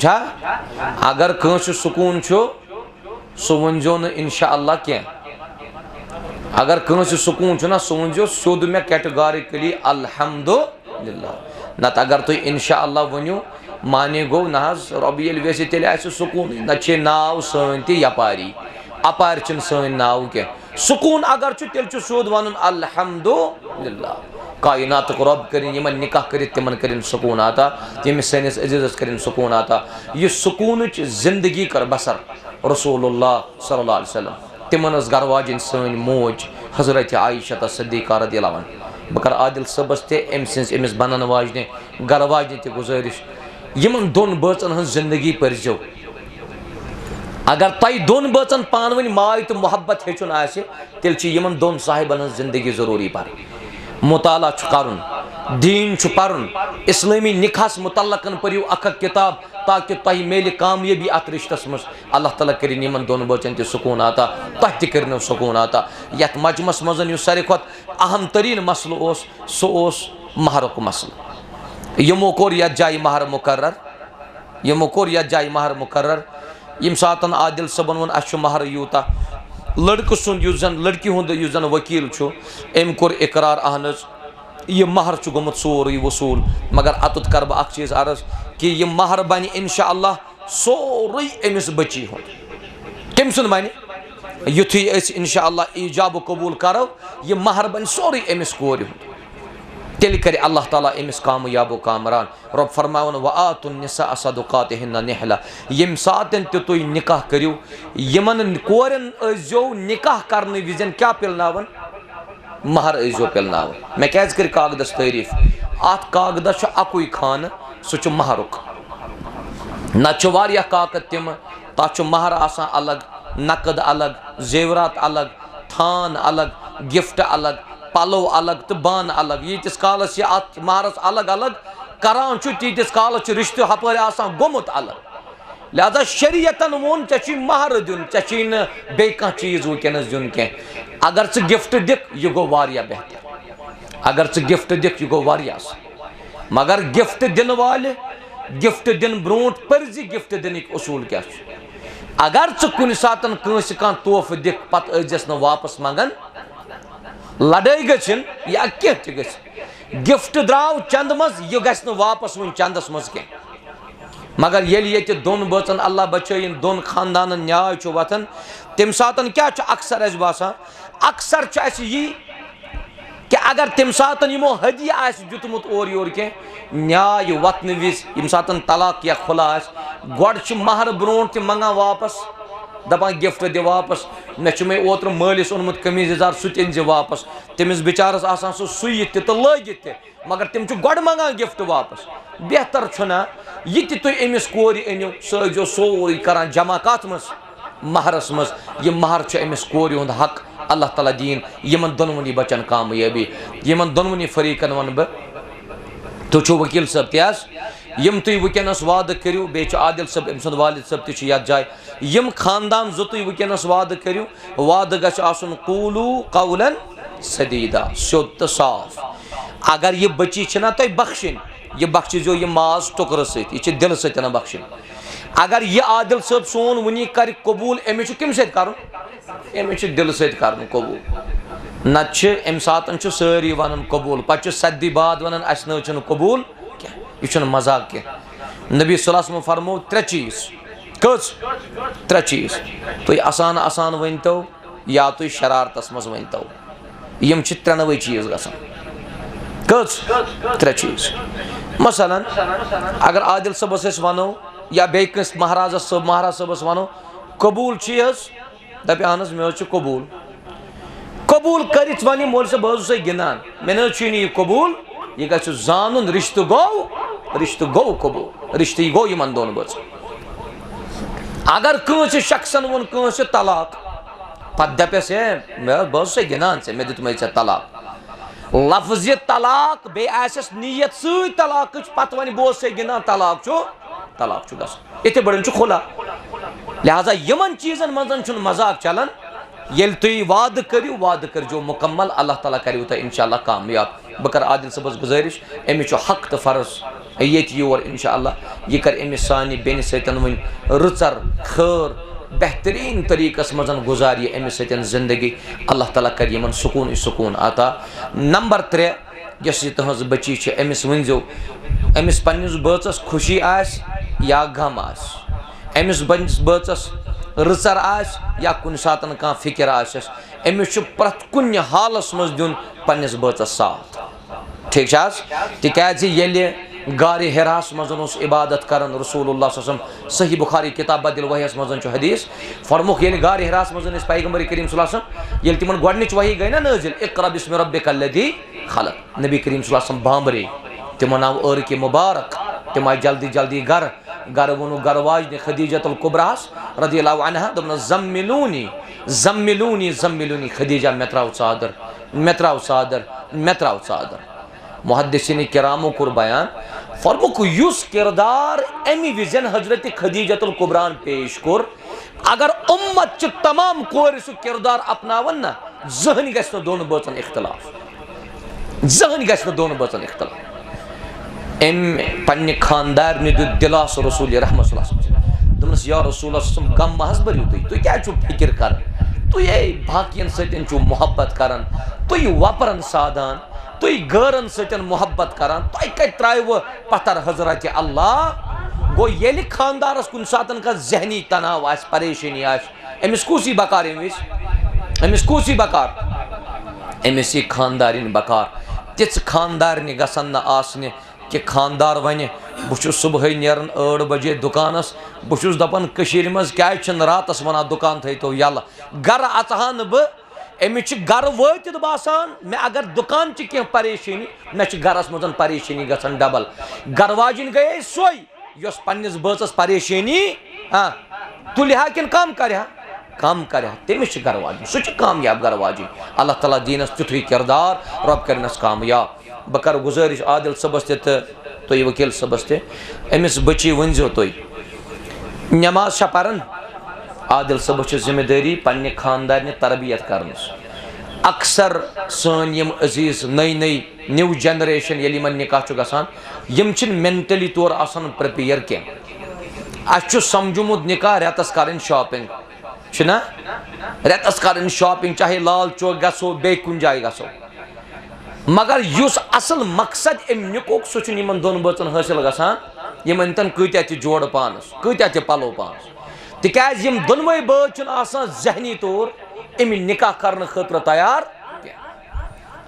अगर कंस सुकून सह वनो न इंशाअल्लाह कह अगर कंस सुकून ना सह वो सोद मे कैटेगोरिकली अल्हम्दुलिल्लाह नत अगर तुम इंशाअल्लाह वनो माने गो ना रब ये वेस तेल सुकून न नाव सन यपारी अपार सन नाव कह सुकून अगर तेल सोद वन अल्हम्दुलिल्लाह कायनात रब करें यमन निकाह कर तिमन कर सुकून आता यमिस सैनिस अजीज़स कर सुकून आता यह सुकून जिंदगी कर बसर रसूलुल्लाह सल्लल्लाहु अलैहि वसल्लम तिमन गरवाजन सन मोज हजरत आयशा सिद्दीक़ा रज़ियल्लाहु अन्हा बह कर आदिल सबस अमिस बनन वाजने गरवाजन त गुजारिश यमन दोन बचन हज जिंदगी पर्जो अगर तुम दोन बचन पानवन माय तो मोहब्बत हेचुन तेल यमन दोन साहिबन हज जिंदगी जरूरी पर मुताला करुन दीन पर्न इस्लामी निकाहस मुतल्लकन पर्यु अख किताब ताकि तुम मेल कामयाबी अत रिश्तस मज अल्लाह ताला कर यमन दोन बचन त सुकून आता तुह त कर सुकून आता ये मजमस मज सारे खुद अहम तरीन मसल सह महरुक मसल यमो कोर यथ जाय महर मुकर्रर यम सातन आदिल सबन वन अश महर यूता लड़क सुंद लड़की हुंद वकील अम कोर इकरार अहन यह महर गोमुत सोरे वसूल मगर अतुत कर बह चीज़ अर्ज कि यह महर बन इंशाअल्लाह सोरे अमिस बची हुंद कम सुन बन युथु इंशाअल्लाह ईजाब कबूल करो यह महर बन सोरे अमिस कोर हुंद तेल कर अल्लाह ताला अमिस कामयाबो कामरान रब फरमावन वआतुन्निसा सदुकातिहिन्ना निहला यम सातन तुई निकाह करियो यमन कोरन अजो निकाह करने विजन क्या पिलनावन महर अजो पिलनावन मैं क्या कर कागदस तारीफ अत कागदस अकुई खान सह महरुक न काकद तम तथ महर आसान अलग नकद अलग जेवरात अलग थान अलग गिफ्ट अलग पलो अलग तो बान अलग यीतिस कालस अत महरस अलग अलग करान तीतिस कालस रिश्त हपर आसान गोमुत अलग लिहाजा शरीयतन वोन चे महर दिन चे बे कह चीज वनस दिन कह अगर च गिफ्ट दिख यह गो वारिया बेहतर अगर च गिफ्ट दिख यह गो वारिया मगर गिफ्ट दिन वाले गिफ्ट दिन ब्रोट पर्जी गिफ्ट दिन उसूल क्या अगर च कुन सातन कंस कह तोहफ दिख पत अजस न वापस मंगन लड़ाई गन या कह गिफ्ट द्राव चंद मज यह गि वापस वन चंदस मज कह मगर ये दोन बचन अल्लाह बचन दोन खानदान न्याय वतन तम सातन क्या अक्सर अस बासान अक्सर यह कि अगर तम सातन यमो हदिया दुतमुत और योर कह न्याय वतन विज यम सातन तलाक या खुला गोड महर ब्रोट त मंगा वापस दपान गिफ्ट दि वापस मे ओत्र मालिस ओनमुत कमीज यजार सह वापस तमिस बिचारस आसान सह सुयित तो लगित मगर तम गोड मंगान गिफ्ट वापस बेहतर छुना यह तुम अमिस कोर अनिव सो सोरी करान जमा कत मज महरस मज यह महर अमिस कोर हुंद हक अल्लाह ताला दीन यमन दोनवनी बचन कामयाबी यमन दोनवनी फरीकन वन बह तो वकील सब तज यम तुम वनस वाद करो बे आदिल सब अम सुंद वालिद सब तथ जाए यम खानदान जो तुम वनस वाद करो वाद गून कूलू कौलन सदीदा सोद तो साफ अगर यह बची ना तुम बख्शिन यह बख्शो यह माज टुकर सह दिल सत बख्शिन अगर यह आदिल सब सोन वनी कर कबूल अमिस कम अमिस दिल सत कर कबूल नत अम सात सारी वन कबूल पे सदी बाद वन अस न कबूल यह मजाक कह नबी सल्लल्लाहु फरमो त्रे चीज कस त्रे चीज तुम आसान आसान वन तो या तुम शरारतस मज वन तो यम त्रेनवे चीज गसान कस त्रे चीज मसलन अगर आदिल सबस वनो या बे कस महाराज सबस वनो कबूल दप अहन मे कबूल कबूल कर वन मोल से बह गिंदान मे न कबूल यह गो जान रिश्त गो कबूल रिश्त गो यमन दोन बच अगर कंस शख्सन वोन कंस तलाक पत दपस बह गिंदान से मे दुत तलाक लफ्ज तलाक बे नीयत सत तलाक पत वन बह गिंदान तलाक इत बड़न खुला लिहाजा यमन चीजन मज मजाक चलान ये तुम वाद कर मुकम्मल अल्लाह ताला करो तुम इंशाअल्लाह कामयाब बह कर आदिल सबस गुजारिश अमिस हक तो फ़र्ज ये योर इंशाअल्लाह यह कर अमिस सानि बेन सतन वन रुचर खैर बेहतरीन तरीकस मजन गुजार यह अमिस सतन जिंदगी अल्लाह ताला कर यमन सुकून आता नंबर 3 यस यह तुहज बची अमिस वनजो अमिस पन्निस बचस खुशी आस या गम आस अमिस बनिस बचस रचर आस या कुन सातन कह फिक्र आसस अमिस प्रथ कुन हालस मज दिन पन्निस बचस साथ ठीक तिकाज येले गार हिरास मज इबादत करन रसूलुल्लाह सल्लल्लाहु अलैहि वसल्लम सही बुखारी किताब बदिल वहीस मज हदीस फरमुख ये गार हिरास मज पैगंबर करीम सल्लल्लाहु अलैहि वसल्लम ये तिमन गोडनिच वही गई ना नाजिल इक़रा बिस्मि रब्बिकल लज़ी खलक़ नबी करीम सल्लल्लाहु अलैहि वसल्लम बामरे तिमन आव और के मुबारक तिम आय जल्दी जल्दी गर वोनु गर वाजन खदीजतुल कुबरास रज़ियल्लाहु अन्हा दोपन ज़म्मिलूनी ज़म्मिलूनी ज़म्मिलूनी खदीजा मेत्राव चादर मेत्राव चादर मेत्राव चादर मुहद्दिसीन किरामो कुर बयान फरमुक युस किरदार अमी विजन हजरत खदीजतुल कुबरान पेश कुर अगर उम्मत च तमाम कोर सु किरदार अपनावन ना जहन गस दोन बचन इख्तलाफ जहन गस दोन बचन इख्तलाफ एम पन्ने खानदार ने दिलास रसूल रहमत दोनस या रसूल गम महज बरू तुम क्या फिक्र कर तुम बाकियन सतन मोहब्बत कर तुम वपरन साधान तुम गरन सतन मोहब्बत कर तुम कत त्रव पतर हजरत अल्लाह गो ये खानदारस कुन सातन का जहनी तनाव आस परेशानी आमिस कूसी बकार अमिस कूसी बकार अमिस खानदारिन बकार तिच खानदारनि गसन न आसने कि खानदार वन बहुत सुबह नेरन 8 बजे दुकानस बहुत दपान मज क्या रातस वना दुकान थो यल गर अचा अमिस गर वत बासान मे अगर दुकान कह परेशानी मे गरस मज परेशानी गसन डबल गर वाजिन गए सोई यस पन्निस बचस परेशानी तुलिहा किन कम कर तमिस गर वाजिन सह कामयाब गर वाजिन अल्लाह ताला दीनस तुथु किरदार रब करनस कामयाब बह कर गुजारिश आदिल सबस तुम वकील सबस अमिस बची वनजो तुम नमाज पान आदिल सबस जिम्मेदारी पन्ने खानदार तरबियत कर अक्सर सन यम अजीज नई नई न्यू जनरेशन ये निकाह गसान मेंटली तौर आसान प्रिपेयर कह समझुमुत निकाह रेतस कर शॉपिंग रेतस कर शॉपिंग चाहे लाल चौक गो बे कुन जाए गो मगर युस असल मकसद अम निकुक सह दोन बचन हासिल गसान यमन तन कत्या जोड़ पानस कत्या पलो पानस तिकाज यम दोनवे बच जहनी तौर अम निकाह करने खतर तैयार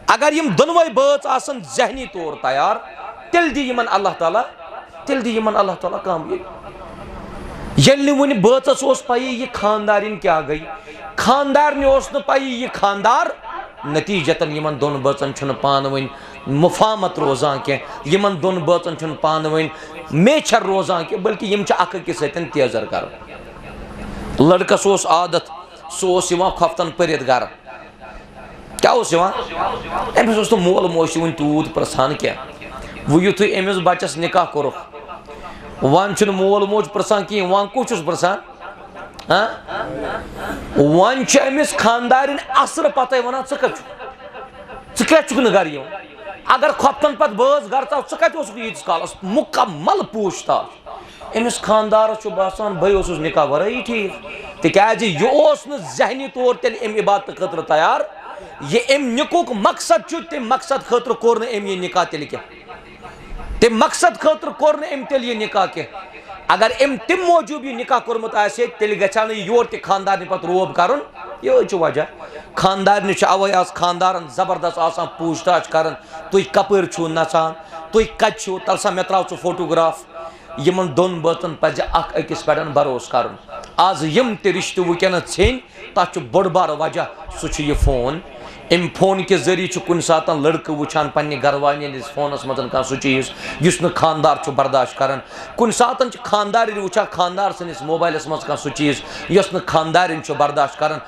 अगर यम दोनवे बच जहनी तौर तैयार तेल दी यमन अल्लाह ताला कामयाबी ये वन बचस पई ये खानदारिन क्या गई खानदार न पई ये खानदार नतीजतन यमन दोन बचन पान वन मुफामत रोजान कह यमन दोन बचन पान वन मेचर रोजान कह बल्कि यम अकिस सतन तेजर कर लड़कस आदत सह खफ्तन परित गर क्या अमिस तो मोल मोश वन तूत प्रसान क्या वो युथु अमिस बचस निकाह कोर वन मोल मोज प्रसान कह वन कुछ प्रसान वन अमिस खानदारिन असर पत वन क्या गर अगर खफ्तन पे बस गर च यीस कालस मुकम्मल पूछताछ अमिस खानदार बासान बह निकाह वराई ठीक तिकाज यह जहनी तौर तेल अम इबादत खतर तैयार ये अम निकुक मकसद तम मकसद खतर कोर अम यह निकाह तेल कह तम मकसद खतर कोर अम तेल यह निकाह कह अगर अम तम मौजूब यह निकाह कोर्मुत तेल गया योर त खानदार पे रोब कर यह वजह खानदार अवे आज खानदारन जबरदस्त आसान पूछताछ कर तुम कपर छो नचान तुम कत छो तलसा मे त्राव फोटोग्राफ यमन दोन बचन पज अकिस पे भरोस कर आज यम त रिश्त वुकन छेन तथ बोड़ बार वजह सह यह फोन अम फोन के जरिए कुन सात लड़क वुचान पन्ने गरवान फोनस मज कह सह चीज युस खानदार बर्दाश्त कर कुन सात खानदार वुचा खानदार सनिस मोबाइलस मज कह सह चीज युस खानदार बर्दाश्त कर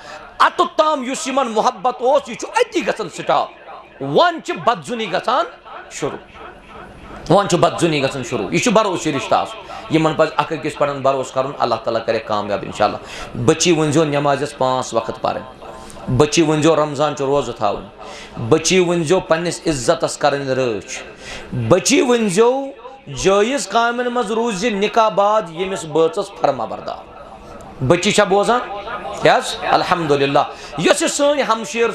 अतुत्ताम युस यमन मोहब्बत यह अति गसन स्टाप वन बदजुनी गसान शुरू वन बदजुनी गसन शुरू यह भरोसे रिश्ता यमन पज अकिस पे भरोस कर अल्लाह ताला करे कामयाब इंशाअल्लाह बची वनजो नमाज 5 वक्त पर बची वनजो रमजान रोज थावन बची वनजो पन्निस इज्जतस करन रच बची वनजो जायज कामन मज रूज निकाह बाद यमिस बचस फरमा बरदार बची बोजान क्या अल्हम्दुलिल्लाह यस सन हमशीर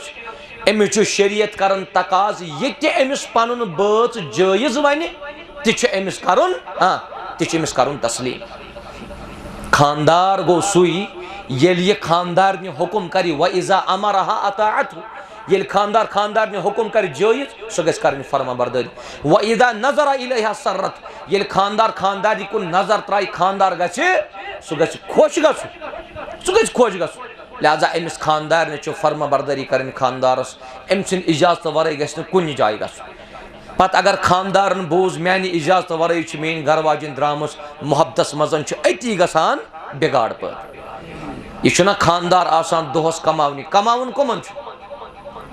अमिस शरीयत कर तकाज ये अमिस पन बच जायज वन तमिस कर तस्लीम खानदार गो सुई ये खानदार ने हुकुम करी व इज़ा अमरहा अताअतहु ये खानदार ने हुकुम कर जायज सो गस कर फरमा बरदारी व इज़ा नज़र इलैहा सर्रत ये खानदार को नजर त्राई खानदार गसे सो गस खुश गस लिहाजा अमिस खानदार ने फरमा बरदारी कर खानदारस अम सिंद इजाजत वराई गस कुन जाय गस पत अगर खानदार बोज मानी इजाजत वराई मेन घर वाजिन द्रामस मोहब्बत मजन अति गसान बिगाड़ पर यह खानदार आसान दोहस कमावन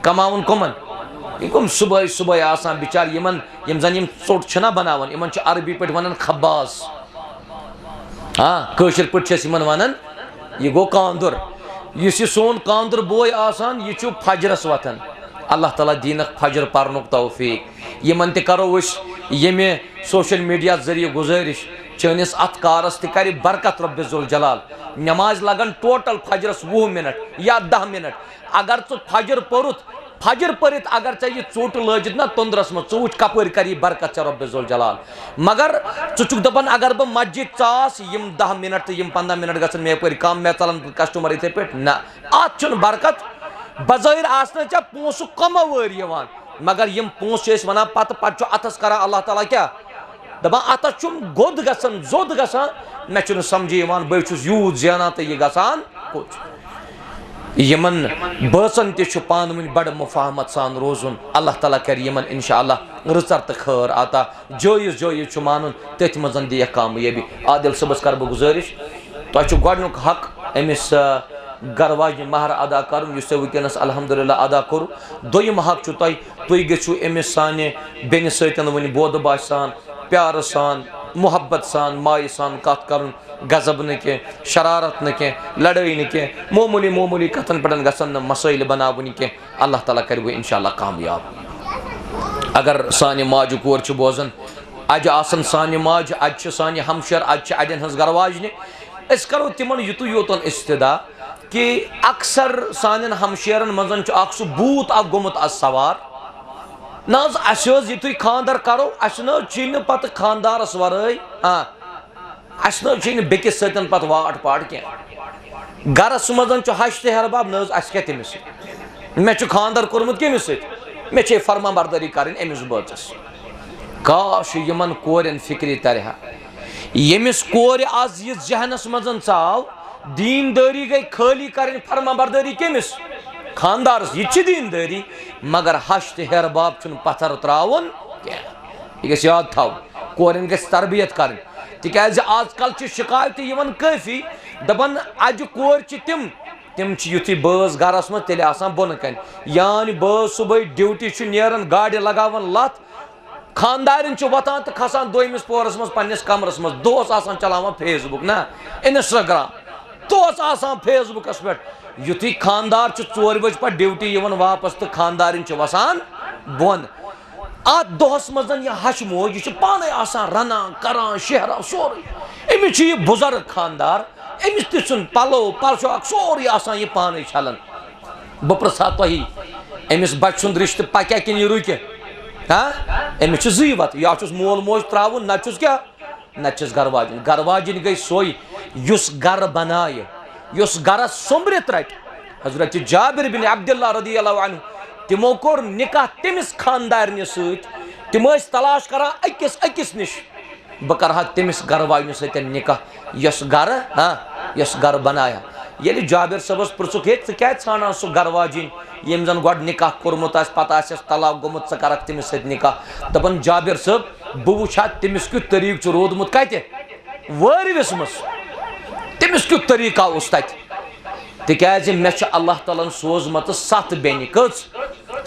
कमावन कुमन सुबह सुबह आसान बिचार यम जन यम चोट छना बनावन यमन अरबी पे वन खब्बाज हाँ कशर पे वन यह गो कांदुर इस सोन कांदुर बोय आसान यह फजरस वतन अल्लाह ताला दीन फजर पर्नुक तौफीक यमन तरो ये सोशल मीडिया जरिए गुजारिश चनिस अत कारस तक बरकत रब्बे जुल जलाल नमाज लगन टोटल फजरस 20 मिनट या 10 मिनट अगर च फजर परित अगर चे यह चोट लजित ना तंद्रस मज च वुच कपर कर बरकत चे रब्बे जुल जलाल मगर चुक दपान अगर बह मस्जिद चास यम 10 मिनट तो 15 मिनट गन मे पर कम मे चलान कस्टमर इथे पे ना अत बरकत बज़ाहिर आसना चा पोसु कम वर यवान मगर यम पोस वन पत अतस कर अल्लाह ताला क्या दपान अतस गोद गसान जोद गसान मे समझ बह यूत जाना तो यह गसान कुछ यमन बचन तान वन बड़ मुफाहमत सान रोजुन अल्लाह ताला कर यमन इंशाअल्लाह रचर तो खैर आता जायज मानुन तथ मजन दिया कामयाबी आदिल सबस कर गुजारिश तुह गोडनुक हक अमिस घर वाजन महर अदा कर वनस अल्हम्दुलिल्लाह अदा कोर दोयम हक तुह गो अमिस साने बेन सतन वन बोद बाश सान प्यार सान मोहब्बत सान माय सान कत कर गजब न कह शरारत न कह लड़ाई न कह मामूली कथन पे गसन मसाइल बनावन कह अल्लाह ताला कर इंशाअल्लाह कामयाब अगर सान माज कोर बोजान अज आसन सान माज अज सान हमशर अज अड़न हज घर वाजन अस करो तिमन युतु योतन इस्तदा कि अक्सर सान हमशरन मजन सह बूत गोमुत आज सवार नुह खानदार करो चीन पत खानदारस वराई हाँ चीन बेकिस सतन पत वाट पाट क्या गरस मजन हश तो हरबाब न क्या तमिस मे खानदार कोर्मुत कमिस मे फरमा बरदारी कर अमिस बचस काश यमन कोरन फिक्री तरह यमिस कोर आज यह जहनस मजन चाव दीनदारी गई खाली कर फरमा बरदारी कमिस खानदारस यह दीनदारी मगर हश तो हरबाब पत्थर त्रावन क्या यह याद थव कोरन गई तरबियत कर तिकाज आजकल शिकायत काफी दपन अज कोर तिम युथी बस गरस मज तेल बोन कन यान बस सुबह ड्यूटी नीरन गाड़ लगावन लत खानदारिन वतान तो खसान दोमिस पोरस मज पन्निस कमरस मज दोस चलावान फेसबुक ना इंस्टाग्राम दोस फेसबुकस पे युथी खानदार 4 बज पे ड्यूटी वापस तो खानदारिन वसान बोन अत दोहस मजन यह हश मोज यह पाने रनान करान शहरान सोरे अमिस यह बुजुर्ग खानदार अमिस तुन पलो परसो सोरे यह पाने छलन बह पृछा तुह अमिस बच सुंद रिश्त पक्या कि यह रुक हाँ अमिस जी वत या मोल मोज त्रावन नचुस क्या नचुस घर वाजन गई सोई युस घर बनाए युस गरस सोमरित रट हजरत जाबिर बिन अब्दुल्लाह रदियल्लाहु अन्हु तिमो कोर निकाह तमिस खानदारन सम तलाश कर अकिस निश बह कर तमिस घर वाजन सतन निकाह यस घर हाँ यस घर बनाया ये जाबिर सबस पृछुक हे क्या ाना सह घर वाजिन यम जन गो निकाह कोर्मुत पता तलाक गोमुत च कर तमिस सत निकाह दपन जाबिर सब बह वुछा तमिस क्युत तरीक रोदमुत कत वारिस मज तमिस क्युत तरीका उस तत तिकाज मे अल्लाह ताला सोजमत 7 बेन कच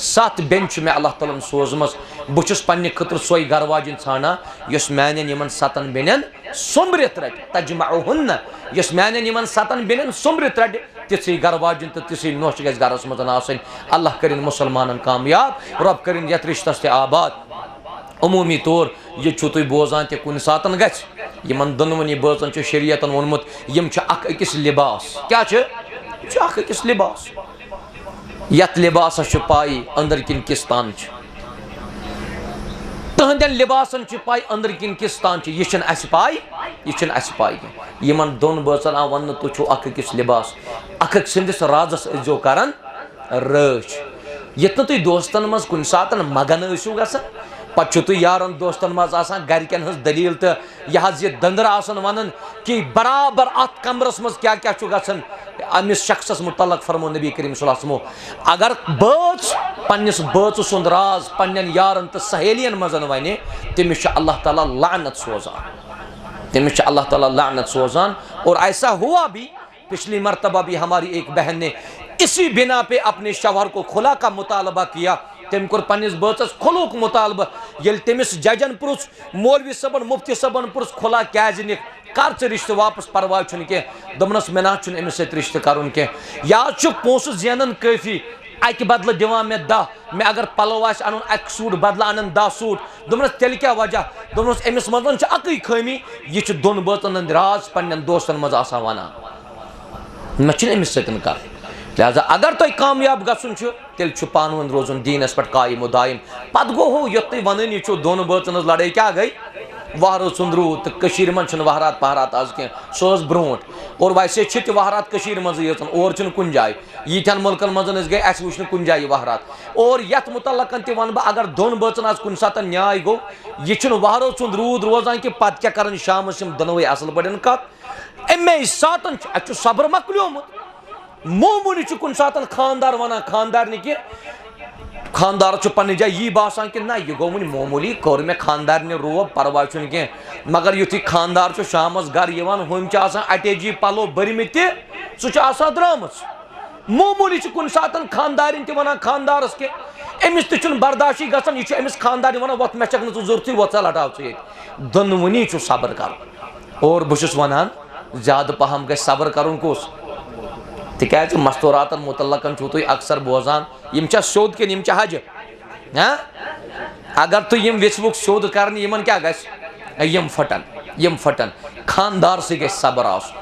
7 बेन मे अल्लाह ताला सोजमस बहुस पन्ने खतर सोई घर वाजिन ाना यस मानन यमन 7 बेन सोमरित रट तजमअहुन्न यस मानन यमन 7 बेन सोमरित रट तिथि घर वाजिन तो तिथि नोश गस घरस मज आसन अल्लाह करिन मुसलमानन कामयाब रब करिन यत रिश्तस ते आबाद अमूमी तौर ये तुम बोजान ते कुन सातन गछ यमन दोनवनी बचन शरीयतन वोनमुत यम अकिस लिबास क्या अकिस लिबास यत लिबास पाई अंदर किन किस तान तुहंदन लिबासन पाई अंदर किन किस तान यह पाई पाई यमन दोन बचन आ वन तुम अकिस लिबास अक सिंदिस राजस जो करान रच ये तुम दोस्तन मज कुन सात मगन गसान पे तुम यारन दोस्तन मज गरकन हज दलील तो यह दंदर वन कि बराबर अत कमरस मज क्या क्या गसान अमिस शख्सस मुतलक फरमो नबी करीम सल्लल्लाहु अलैहि वसल्लम अगर बच पन्निस बच सुंद राज पन्न यारन तो सहेलियन मजन वन तमिस अल्लाह ताला लानत सोजान तमिस अल्लाह ताला लानत सोजान। और ऐसा हुआ भी पिछली मरतबा भी हमारी एक बहन ने इसी बिना पे अपने शवहर को खुला का मुतालबा किया। तम कोर पन्निस बचस खुलूक मुतालबा ये तमिस जजन पुरुष मौलवी सबन मुफ्ती सबन पुरुष खुला क्या निक कर रिश्त वापस परवाह कह दोपनस मे ना अमिस सत रिश्त कर या पोस जेनन काफी अकि बदल दिवान मे 10 मे अगर पलो अन अक सूट बदल अन 10 सूट दोपनस तेल क्या वजह दोपनस अमिस मज अक खमी यह दोन बचन राज पन्न दोस्तन मज मे अमिस सत कर। लिहाजा अगर तुम कामयाब गसन तेल पान वन रोजन दीनस पे कायम दायम पत गो हो ये तुम वन दोन बचन लड़ाई क्या गई वहरो सुंदरू तो मन वहरात पहरात आज कह सो ब्रोट और वैसे वहरात मज और कुन जाए यीन मुल्कन मज गई अस वो कुन जाए वहरात और ये मुतलकन तह वन बह अगर दोन बचन आज कुन सात न्याय गो यह वहरो सुंद रूद रोजान कि पत क्या कर शाम दोनवे असल पे कत अमे सातन सब्र मकलियोमुत मोमूली कुन सात खानदार वन खानदार नि कि खानदार पन्ने जाए यी बासान कि ना यह गो वो मोमूली कोर मे खानदार ने रोब परवाह कह मगर युथी खानदार शामस घर हम अटेजी पलो बरम सह द्राम मोमूली कुन सात खानदारिन वन खानदारस के अमिस तुम बर्दाशी गसान यह अमिस खानदार वन वो मे चक जरूरत वो चल हटाव ये दोनवनी सब्र कर। और बहुत वनान ज्यादा पहम ग सब्र कर कुस तिक मस्तूरातन मुतलकन तुम अक्सर बोजान यम सोद किन हज अगर तुम यछवुक सोद कर क्या गम फटन खानदार ग सब्र आस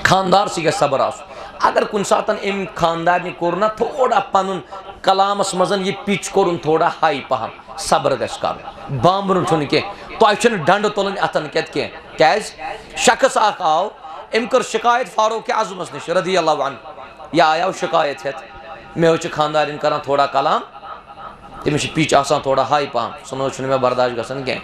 खानदार ग सब्र आस अगर कुन सात अम खानदार कोर ना थोड़ा पन कलामस मजन यह पिच कोर थोड़ा हाई पहम सब्र गस कर बामर कह तुम डंड तुलन अतन क्या शख्स आव अम कर शिकायत फारूक आजमस नश रदी अल्लाह अन्हु यह आया शिकायत हेत मे खानदारिन कर थोड़ा कलाम तमिस पिच थोड़ा हाई पहम सह मे बर्दाश्त गसान कह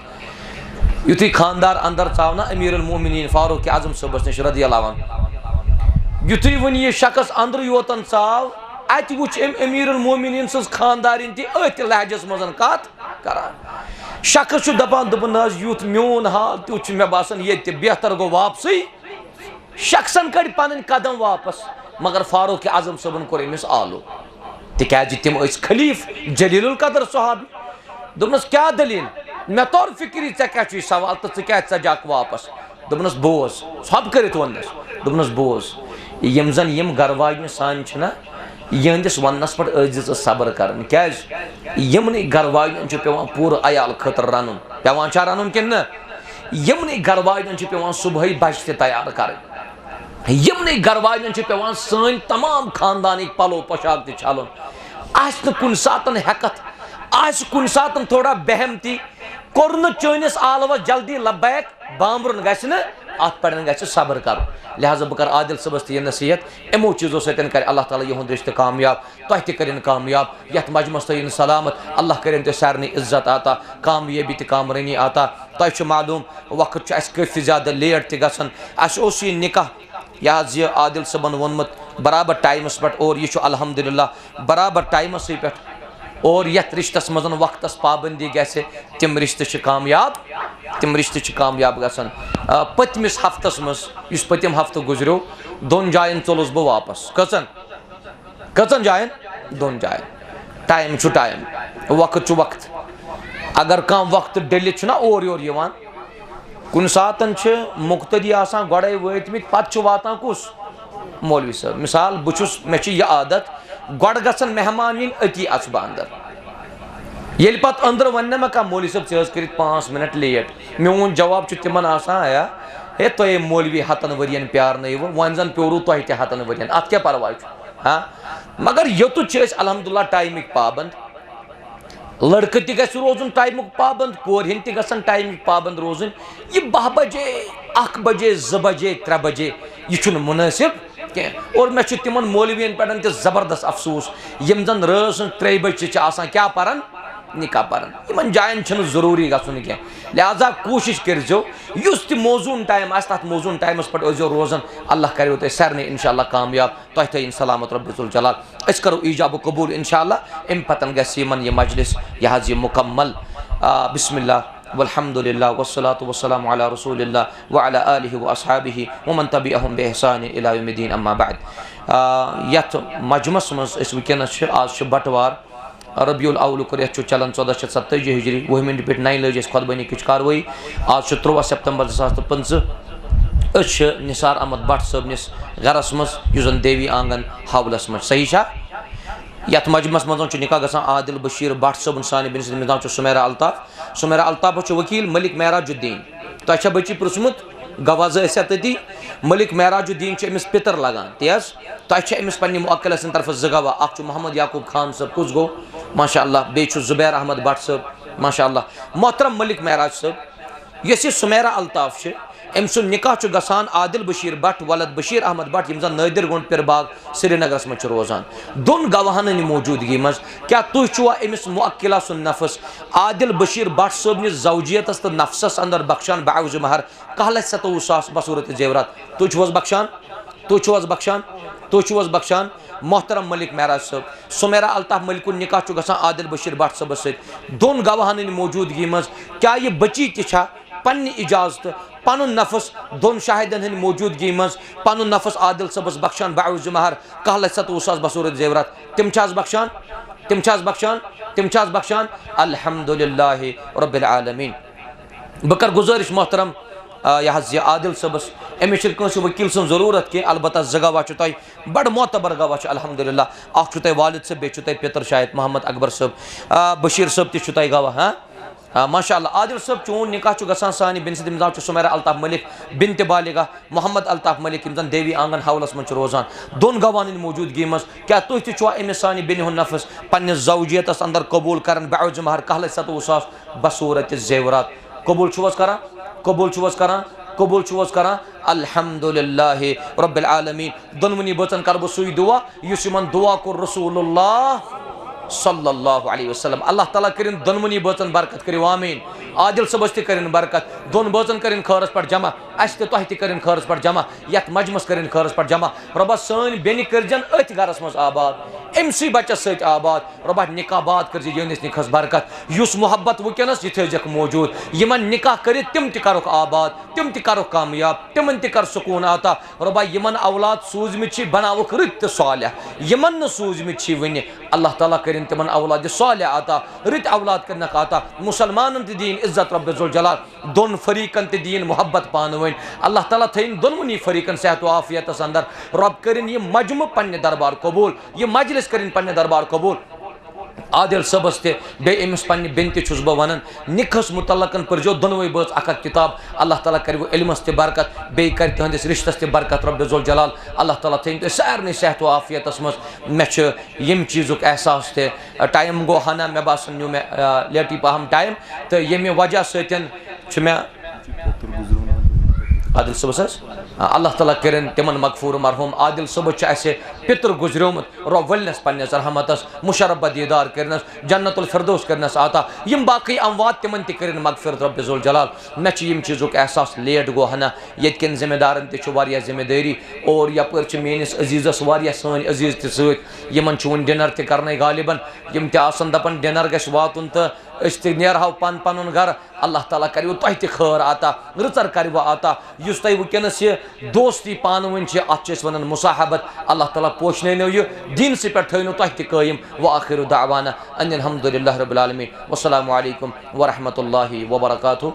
युथी खानदार अंदर चाव ना अमीरुल मोमिनीन फारूक आजम सबस नश रदी अल्लाह अन्हु युथी वन यह शख्स अंदर योतन चाव अत वो अमीरुल मोमिनीन सज खानदारिन अथ लहजस मज कत कर शख्स दपान दोपन यूथ मोन हाल तुथ मे बासान ये बेहतर गो वापसी शख्सन कड़ पन कदम वापस मगर फारूक आजम सबन कोर अमिस आलो तिकाज तिम खलीफ जलीलुल कदर सहाबी दोपनस क्या दलील मे तोर फिक्री क्या सवाल तो क्या जाक वापस दोपनस बोज सब कर वनस दोपनस बोज यम जन यम गरवाजन सान यहंदिस वनस पे अज सब्र कर क्या यमन गरवाजन पेवान पूर अयाल खतर रन पेवान रन कि यमन गरवाजन पेवान सुबह बच तैयार कर यमन गरवाजन पेवान सन तमाम खानदान पलो पोशाक तलन आह कुन सात हेकत आह कुन सात थोड़ा बहम ती कोर चनिस आलवस जल्दी लब्बैक बामरुन गि अत पे ग सब्र कर। लिहाजा बह कर आदिल सबस तह नसीहत यमो चीज़ों सत कर अल्लाह ताला यहद रिश्ते कामयाब तुह तन कामयाब यथ मजमस थन सलामत अल्लाह कर तुम सारे इज्जत आता कामयाबी तो कामरानी आता। तुह मालूम वक्त काफ़ी ज़्यादा लेट तह निकाह यह आदिल सबन वोनमुत बराबर टाइमस पे और यह अल्हम्दुलिल्लाह बराबर टाइमस पे और यथ रिश्तस मजन वक्तस पाबंदी गसे तिम रिश्ते कामयाब गसान। पतमिस हफ्तस मज पतिम हफ्त गुजरो दोन जायन चलस बह वापस कचन जायन दोन जायन टाइम टाइम वक्त वक्त अगर कह वक्त डलित और योर कुन सात मुख्तदी गोड़े वतमित पे वातान कुस मौलवी साहब मिसाल बहुत मे यह आदत गोड़ गसन मेहमान इन अति अच बह अंदर ये पत अंदर वन मे कह मौलवी साहब कर 5 मिनट लेट मोन जवाब तिमन आया हे तुम मौलवी हतन वरियन प्यार वन जन प्योरू तुह तह हतन वरियन अत क्या परवाह हाँ मगर योतुत अल्हम्दुलिल्लाह टाइमिक पाबंद लड़के तह रोजन टाइम पाबंद, कोर हन तह टाइम पाबंद रोजन। यह 12 बजे 1 बजे 2 बजे 3 बजे यह मुनासिब कह। और मे तिमन मौलवियन पे जबरदस्त अफसोस यम जन रस 3 बजे क्या पारान निकाह पारान, इन जायन जरूरी गन कह। लिहाजा कोशिश करो त मौजून टाइम तथ मौजून टाइमस पे रोजान। अल्लाह करो तुम सारे इंशाअल्लाह कामयाब, तुम थी सलामत रब्बुल जलाल। अस करो ईजाब कबूल इंशाअल्लाह। अम पतन गमन यह मजलिस यह मुकम्मल। बिस्मिल्लाह वल्हम्दुलिल्लाह वस्सलातु वस्सलामु अला रसूलिल्लाह व अला आलिहि व अस्हाबिहि व मन तबिअहुम बिइहसान इला यौमिद्दीन। अम्मा बाद यथ मजमस मज वनस आज बटवार रबीउल अव्वल रेत चलान 1487 हिजरी 20 मिनट पे 9 लज खुतबनी कार्रवाई। आज 13 सितंबर 2025 निसार अहमद भट्ट सबनिस गरस मज देवी आंगन हावलस मज सही छा। यथ मजमस मज निकाह गसान आदिल बशीर भट्ट सबन सान बिन नाम सुमेरा अल्ताफ। सुमेरा अल्ताफ वकील मलिक महराजुद्दीन। तुम बची पृछमुत गवाज तती मलिक महराजुद्दीन अमिस पितर लगान तेज तुम पे मुक्ल तरफ 2 गवाह। अख मोहम्मद याकूब खान सब कुछ गो माशा अल्लाह, बे जुबैर अहमद भट्ट सब माशा अल्लाह। मोहतरम मलिक महराज सब यह सुमेरा अल्ताफ अम सुन निकाह गसान आदिल बशीर भट्ट वलद बशीर अहमद भट्ट यम जन नादिर गुंड पिरबाग श्रीनगरस मज रोजान। दोन गवाहन मौजूदगी मज क्या तुवा अमिस मुक्ला सुन नफस आदिल बशीर भट्ट सबनिस जौजियतस तो नफसस अंदर बख्शान बावज महर 1,27,000 बसूरत जेवरात। तुझ बख्शान तुझ बख्शान मोहतरम मलिक महराज सब। सुमेरा अल्ताफ मलिकुन निकाह गसान आदिल बशीर भट्ट सब सत दोन गवाहन मौजूदगी मज क्या यह बची तह पन्नी इजाजत पन नफस दोन शाहिदन हंद मौजूदगी मज पन नफस आदिल सबस बख्शान बावज महर 1,27,000 बसूरत जेवरात। तिम बख्शान अल्हम्दुलिल्लाह रब्बिल आलमीन। बह कर गुजारिश मोहतरम यह आदिल सबस अमिस वकील सं जरूरत कह अलबत्ता 2 गवाह तुम बड़ मोतबर गवाह अल्हम्दुलिल्लाह। अख वालिद सब बे पितर शायद मोहम्मद अकबर सब बशीर सब तुम गवाह। हाँ माशा अल्लाह। आदिल सब चून निकाह गसान सान बिन नाम सुमेरा अल्ताफ मलिक बिन बालिगा मोहम्मद अल्ताफ मलिक यम देवी आंगन हावलस मज रोजान। दोन गवाहन मौजूदगी मज क्या तुम तुवा अमिस सान बिन नफस पन्नस जौजियतस अंदर कबूल कर बावज महर 1,27,000 बसूरत जेवरात। कबूल करान अल्हम्दुलिल्लाह रब्बिल आलमीन। दोनवनी बचन कर बह सुई दुआ युस दुआ कोर रसूलुल्लाह सल्लल्लाहु अलैहि वसल्लम। अल्लाह ताला करिन दोनवनी बचन बरकत करियो आमीन। आदिल सबस त करिन बरकत, दोन बचन करिन खरस पर जमा, अस त तुह त करिन खरस पर जमा, यथ मजमस करिन खरस पर जमा। रब्बा सान बेनि करजन अथ गरस मज आबाद, अमसी बचस सत आबाद। रब्बा निकाह बाद कर यनिस निकाहस बरकत, युस मोहब्बत वुकनस यह थक मौजूद। यमन निकाह कर तिम त करुक आबाद, तिम त करुक कामयाब, तिमन त कर सुकून आता। रब्बा यमन औलाद सूजमित बनावुक रित सालिह, यमन न सूजमित वन अल्लाह ताला करिन तिमन औलाद सालिह आता, रित औलाद करनक आता। मुसलमान त दीन इज्जत रब्बुल जलाल, दोन फरीकन त दीन मोहब्बत पान वन। अल्लाह ताला थीन दोनवनी फरीकन सेहत आफियत अंदर। रब करिन यह मजमु पन्ने दरबार कबूल, यह मजलिस करिन पन्ने दरबार कबूल। आदिल सबस बे अमिस पन्ने बिन तुस बह वन निखस मुतलकन पर्जो दोनवे बच अख किताब। अल्लाह ताला कर इल्मस त बरकत, बे कर तुहंदिस रिश्तस त बरकत रब्बुल जलाल। अल्लाह ताला थीन तुम सारे सेहत आफियतस मज। मे यम चीज़ुक एहसास त टाइम गो हना मे बासन न्यू मे लेटी पहम टाइम तो यमे वजह सतन मे आदिल सबस अल्लाह ताला करिन तिमन मगफूर मरहूम। आदिल सबस पितर गुजरोमुत रो वलनस पन्नस रहमतस मुशरफ दीदार करनस जन्नतुल फिरदौस करनस आता। यम बाकी अमवात तिमन त करिन मगफिरत रब्बुल जलाल। मे यम चीज़ुक एहसास लेट गो हना यन जिम्मेदारन त जिम्मेदारी और यपर मेनिस अजीज़स वारिया सान अजीज़ त सत यमन वन डिनर त करने गालिबन यम त आसन दपन डिनर गछ वातुन त अस त नेरहाव पन पनुन घर। अल्लाह ताला करियो तुह त खैर आता, रचर करव आता। युस तुह वनस यह दोस्ती पान वन अत वन मुसाहबत। अल्लाह ताला पोषन यह दीन से पे थो तुह त कायम। व आखिर दावाना अन अल्हम्दुलिल्लाह रब्बिल आलमीन। वस्सलामु अलैकुम व रहमतुल्लाहि व बरकातुहू।